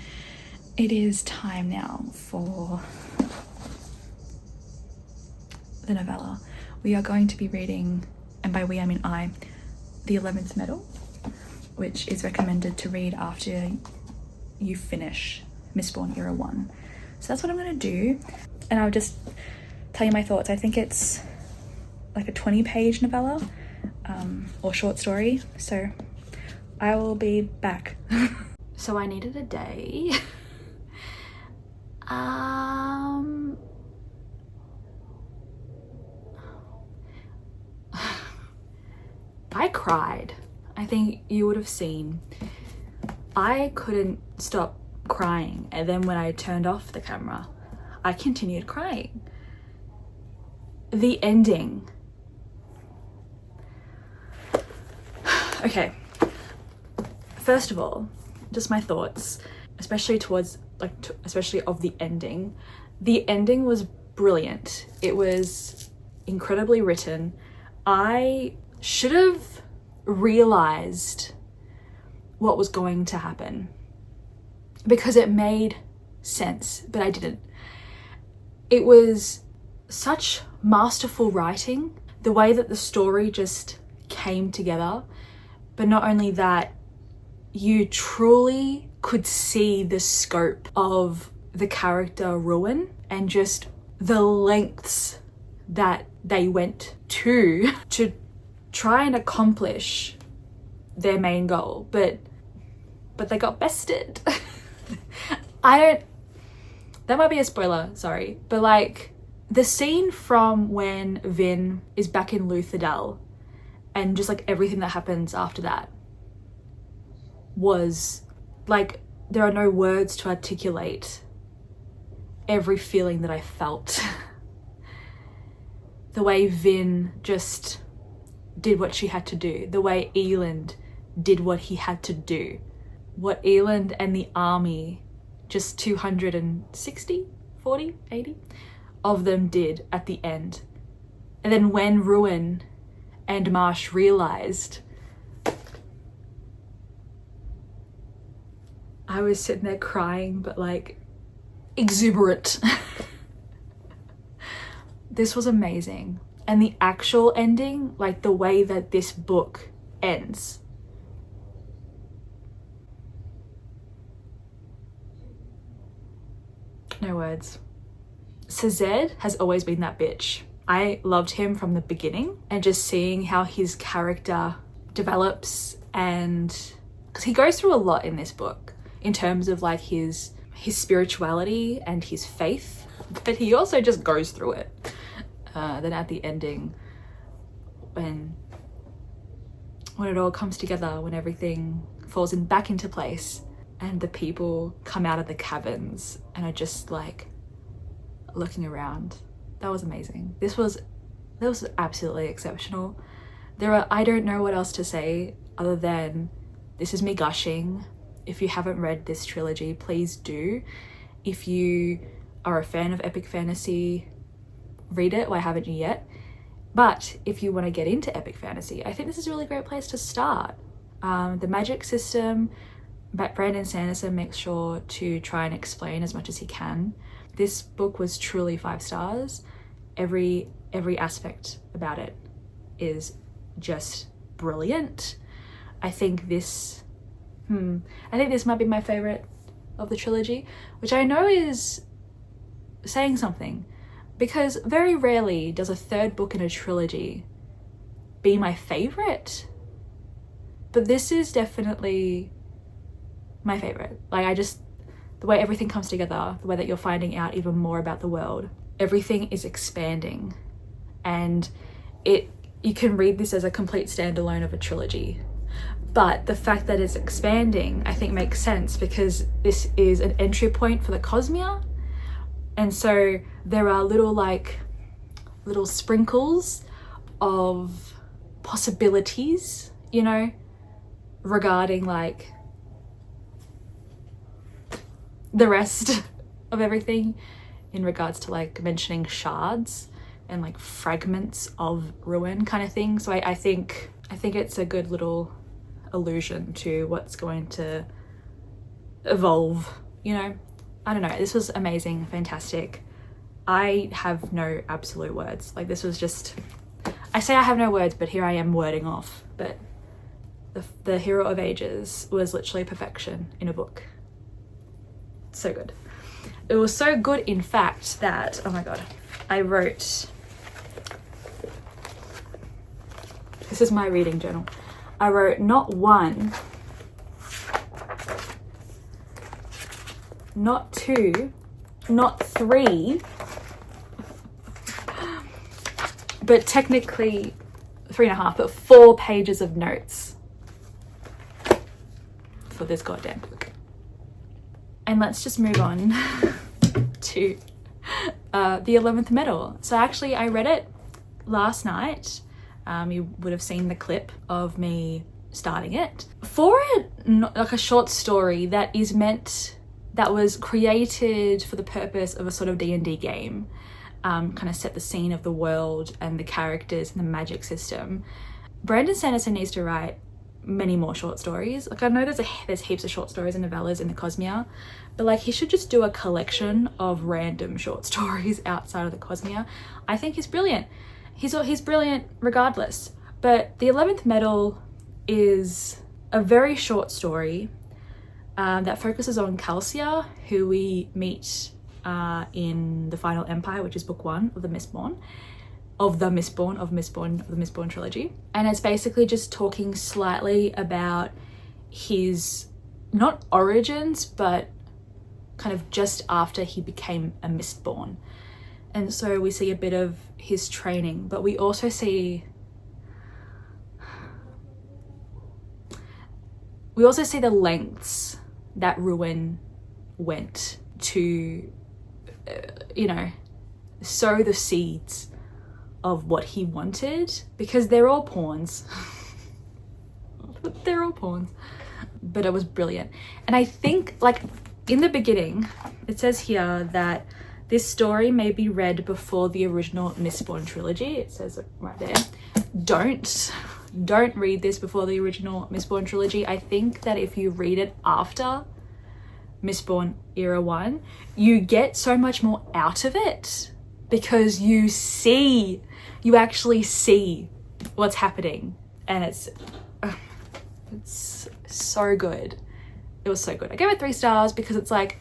It is time now for the novella. We are going to be reading, and by we I mean I, The 11th Medal, which is recommended to read after you finish Mistborn Era 1. So that's what I'm going to do, and I'll just tell you my thoughts. I think it's like a 20-page novella or short story, so I will be back. So I needed a day. I cried. I think you would have seen. I couldn't stop crying, and then when I turned off the camera, I continued crying. The ending. Okay. First of all, just my thoughts, especially towards especially of the ending. The ending was brilliant. It was incredibly written. I should have realized what was going to happen because it made sense, but I didn't. It was such masterful writing, the way that the story just came together. But not only that, you truly could see the scope of the character Wurrung and just the lengths that they went to try and accomplish their main goal, but they got bested. That might be a spoiler, sorry, but like the scene from when Vin is back in Luthadel and just like everything that happens after that was like, there are no words to articulate every feeling that I felt. The way Vin just did what she had to do, the way Eland did what he had to do, what Eland and the army, just 260, 40, 80 of them did at the end. And then when Wurrung and Marsh realized, I was sitting there crying, but like exuberant. This was amazing. And the actual ending, like the way that this book ends. No words. Ceded has always been that bitch. I loved him from the beginning, and just seeing how his character develops, and because he goes through a lot in this book in terms of like his spirituality and his faith, but he also just goes through it. Then at the ending, when it all comes together, when everything falls back into place and the people come out of the caverns and are just like looking around, that was amazing. That was absolutely exceptional. I don't know what else to say other than this is me gushing. If you haven't read this trilogy, please do. If you are a fan of epic fantasy, read it. Why haven't you yet? But if you want to get into epic fantasy, I think this is a really great place to start. The magic system, Brandon Sanderson makes sure to try and explain as much as he can. This book was truly 5 stars. Every aspect about it is just brilliant. I think this might be my favorite of the trilogy, which I know is saying something, because very rarely does a third book in a trilogy be my favorite. But this is definitely my favorite. Like, the way everything comes together, the way that you're finding out even more about the world, everything is expanding, and you can read this as a complete standalone of a trilogy. But the fact that it's expanding, I think, makes sense, because this is an entry point for the cosmere. And so there are little sprinkles of possibilities, you know, regarding like the rest of everything, in regards to like mentioning shards and like fragments of ruin kind of thing. So I think it's a good little allusion to what's going to evolve, you know? I don't know, this was amazing, fantastic. I have no absolute words. Like, this was just, I say I have no words, but here I am wording off. But the Hero of Ages was literally perfection in a book. So good. It was so good, in fact, that, oh my God, I wrote, this is my reading journal. I wrote not one, not two, not three, but technically 3.5, but 4 pages of notes for this goddamn book. And let's just move on to the 11th Metal. So actually I read it last night. You would have seen the clip of me starting it. For like a short story that was created for the purpose of a sort of D&D game, kind of set the scene of the world and the characters and the magic system. Brandon Sanderson needs to write many more short stories. Like, I know there's heaps of short stories and novellas in the cosmere, but like, he should just do a collection of random short stories outside of the cosmere. I think he's brilliant. He's brilliant regardless. But the 11th Metal is a very short story that focuses on Calcia, who we meet in the Final Empire, which is book 1 of the Mistborn Trilogy. And it's basically just talking slightly about his, not origins, but kind of just after he became a Mistborn. And so we see a bit of his training, but we also see the lengths that Wurrung went to, sow the seeds of what he wanted, because they're all pawns. They're all pawns. But it was brilliant. And I think, like, in the beginning, it says here that this story may be read before the original Mistborn Trilogy. It says it right there. Don't read this before the original Mistborn Trilogy. I think that if you read it after Mistborn Era 1, you get so much more out of it, because you actually see what's happening, and it's so good. It was so good. I gave it 3 stars because it's like,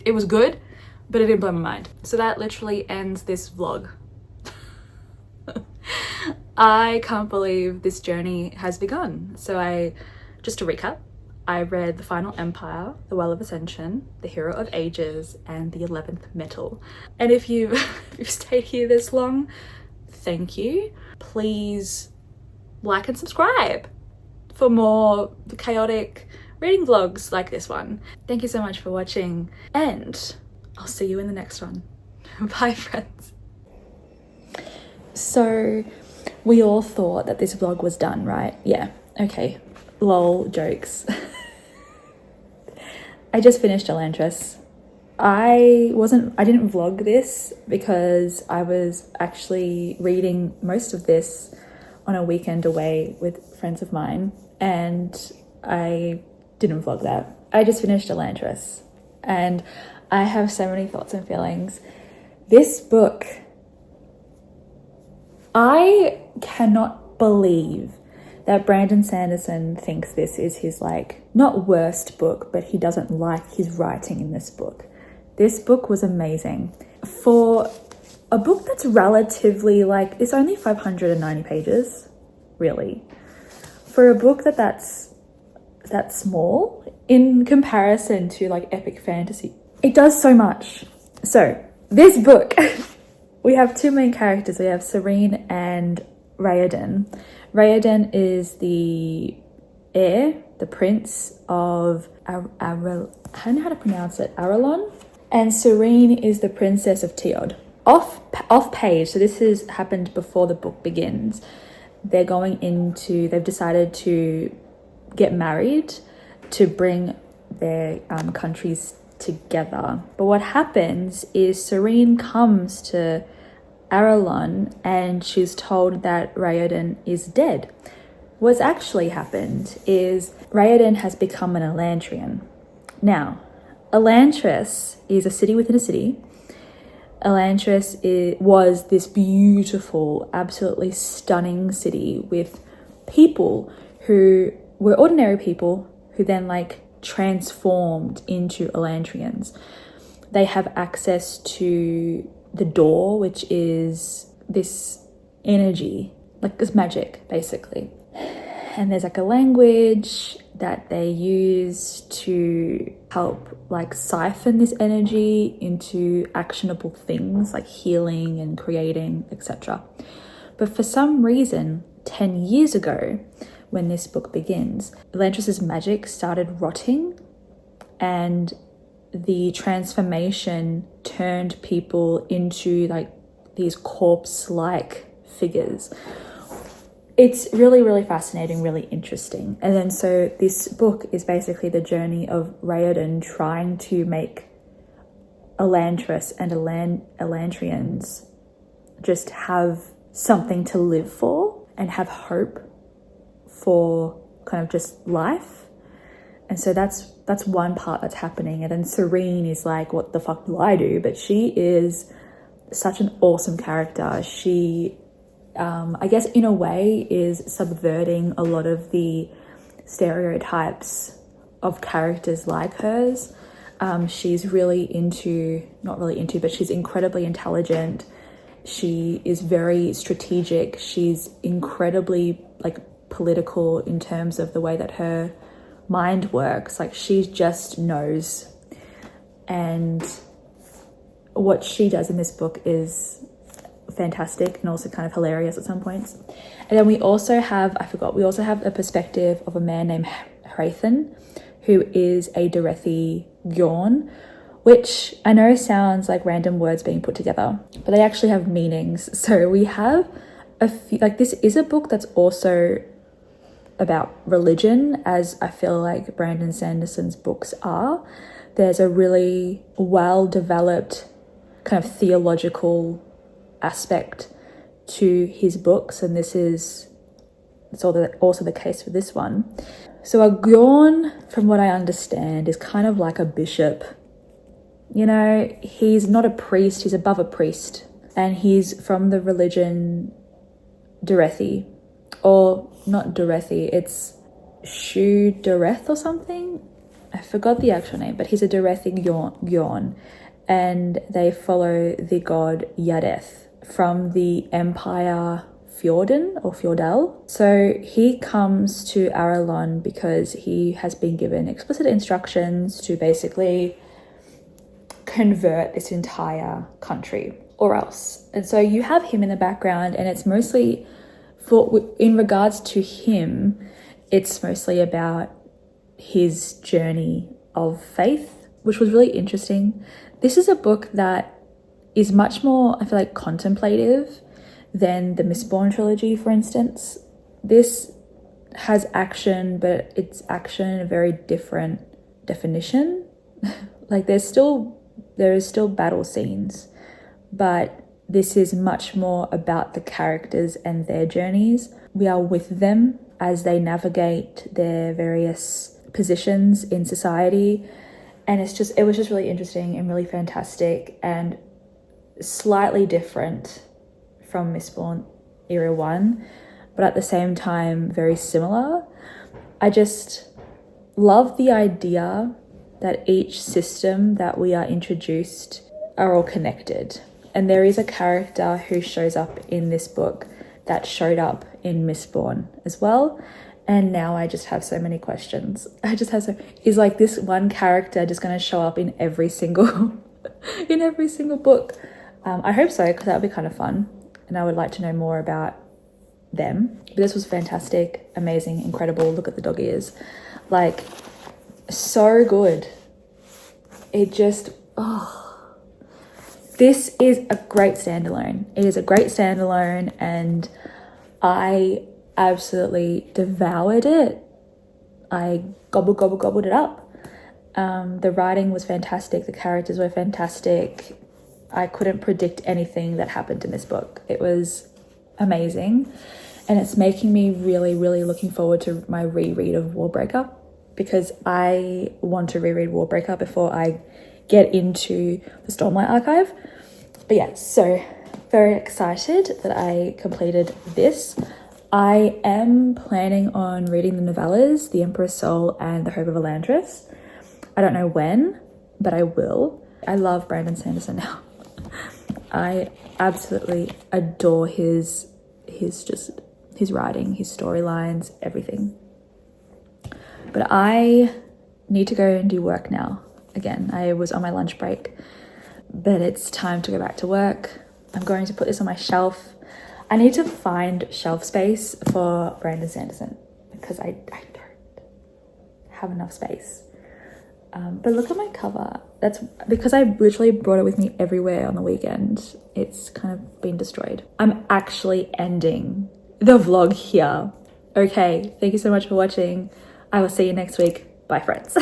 it was good, but it didn't blow my mind. So that literally ends this vlog. I can't believe this journey has begun. So just to recap, I read The Final Empire, The Well of Ascension, The Hero of Ages, and The 11th Metal. And if you've stayed here this long, thank you. Please like and subscribe for more chaotic reading vlogs like this one. Thank you so much for watching, and I'll see you in the next one. Bye, friends. So we all thought that this vlog was done, right? Yeah, okay. Lol, jokes. I just finished Elantris. I didn't vlog this because I was actually reading most of this on a weekend away with friends of mine, and I didn't vlog that. I just finished Elantris, and I have so many thoughts and feelings. This book, I cannot believe that Brandon Sanderson thinks this is his, like, not worst book, but he doesn't like his writing in this book. This book was amazing. For a book that's relatively, like, it's only 590 pages, really. For a book that's small in comparison to, like, epic fantasy, it does so much. So this book, we have 2 main characters. We have Serene and Raoden. Raoden is the heir, the prince of I don't know how to pronounce it, Arelon. And Serene is the princess of Teod. Off page, so this has happened before the book begins. They've decided to get married to bring their countries together. But what happens is Serene comes to Arelon and she's told that Raoden is dead. What's actually happened is Raoden has become an Elantrian. Now, Elantris is a city within a city. Elantris was this beautiful, absolutely stunning city with people who were ordinary people who then like transformed into Elantrians. They have access to the door, which is this energy, like this magic basically. And there's like a language that they use to help like siphon this energy into actionable things like healing and creating, etc. But for some reason, 10 years ago, when this book begins, Elantris's magic started rotting, and the transformation turned people into like these corpse-like figures. It's really, really fascinating, really interesting. And then so this book is basically the journey of Raoden trying to make Elantris and Elantrians just have something to live for and have hope for kind of just life. And so that's one part that's happening. And then Serene is like, what the fuck do I do? But she is such an awesome character. She I guess in a way is subverting a lot of the stereotypes of characters like hers. She's really not really into, but she's incredibly intelligent. She is very strategic. She's incredibly like political in terms of the way that her mind works. Like she just knows. And what she does in this book is fantastic and also kind of hilarious at some points. And then we also have a perspective of a man named Hrathen, who is a Derethi Gyorn, which I know sounds like random words being put together, but they actually have meanings. So we have a few, like this is a book that's also about religion, as I feel like Brandon Sanderson's books are. There's a really well-developed kind of theological aspect to his books, and it's also the case for this one. So a Gyorn, from what I understand, is kind of like a bishop. You know, he's not a priest, he's above a priest, and he's from the religion Derethi, or not Derethi, it's Shu Dereth or something. I forgot the actual name, but he's a Derethi Gyorn, and they follow the god Yadeth from the Empire Fjorden or Fjordell. So he comes to Aralon because he has been given explicit instructions to basically convert this entire country or else. And so you have him in the background, and it's mostly in regards to him, it's mostly about his journey of faith, which was really interesting. This is a book that is much more, I feel like, contemplative than the Mistborn Trilogy, for instance. This has action, but it's action in a very different definition. Like there is still battle scenes, but this is much more about the characters and their journeys. We are with them as they navigate their various positions in society. And it was just really interesting and really fantastic and slightly different from Mistborn Era 1, but at the same time very similar. I just love the idea that each system that we are introduced are all connected. And there is a character who shows up in this book that showed up in Mistborn as well. And now I just have so many questions. Is like this one character just going to show up in every single book? I hope so, because that would be kind of fun. And I would like to know more about them. But this was fantastic, amazing, incredible. Look at the dog ears. Like, so good. It just, this is a great standalone. It is a great standalone, and I absolutely devoured it. I gobbled it up. The writing was fantastic. The characters were fantastic. I couldn't predict anything that happened in this book. It was amazing. And it's making me really, really looking forward to my reread of Warbreaker. because I want to reread Warbreaker before I get into the Stormlight Archive. But yeah, so very excited that I completed this. I am planning on reading the novellas, The Emperor's Soul and The Hope of Elantris. I don't know when, but I will. I love Brandon Sanderson now. I absolutely adore his writing, his storylines, everything. But I need to go and do work now. Again, I was on my lunch break, but it's time to go back to work. I'm going to put this on my shelf. I need to find shelf space for Brandon Sanderson because I don't have enough space. But look at my cover. That's because I literally brought it with me everywhere on the weekend. It's kind of been destroyed. I'm actually ending the vlog here. Okay, thank you so much for watching. I will see you next week. Bye, friends.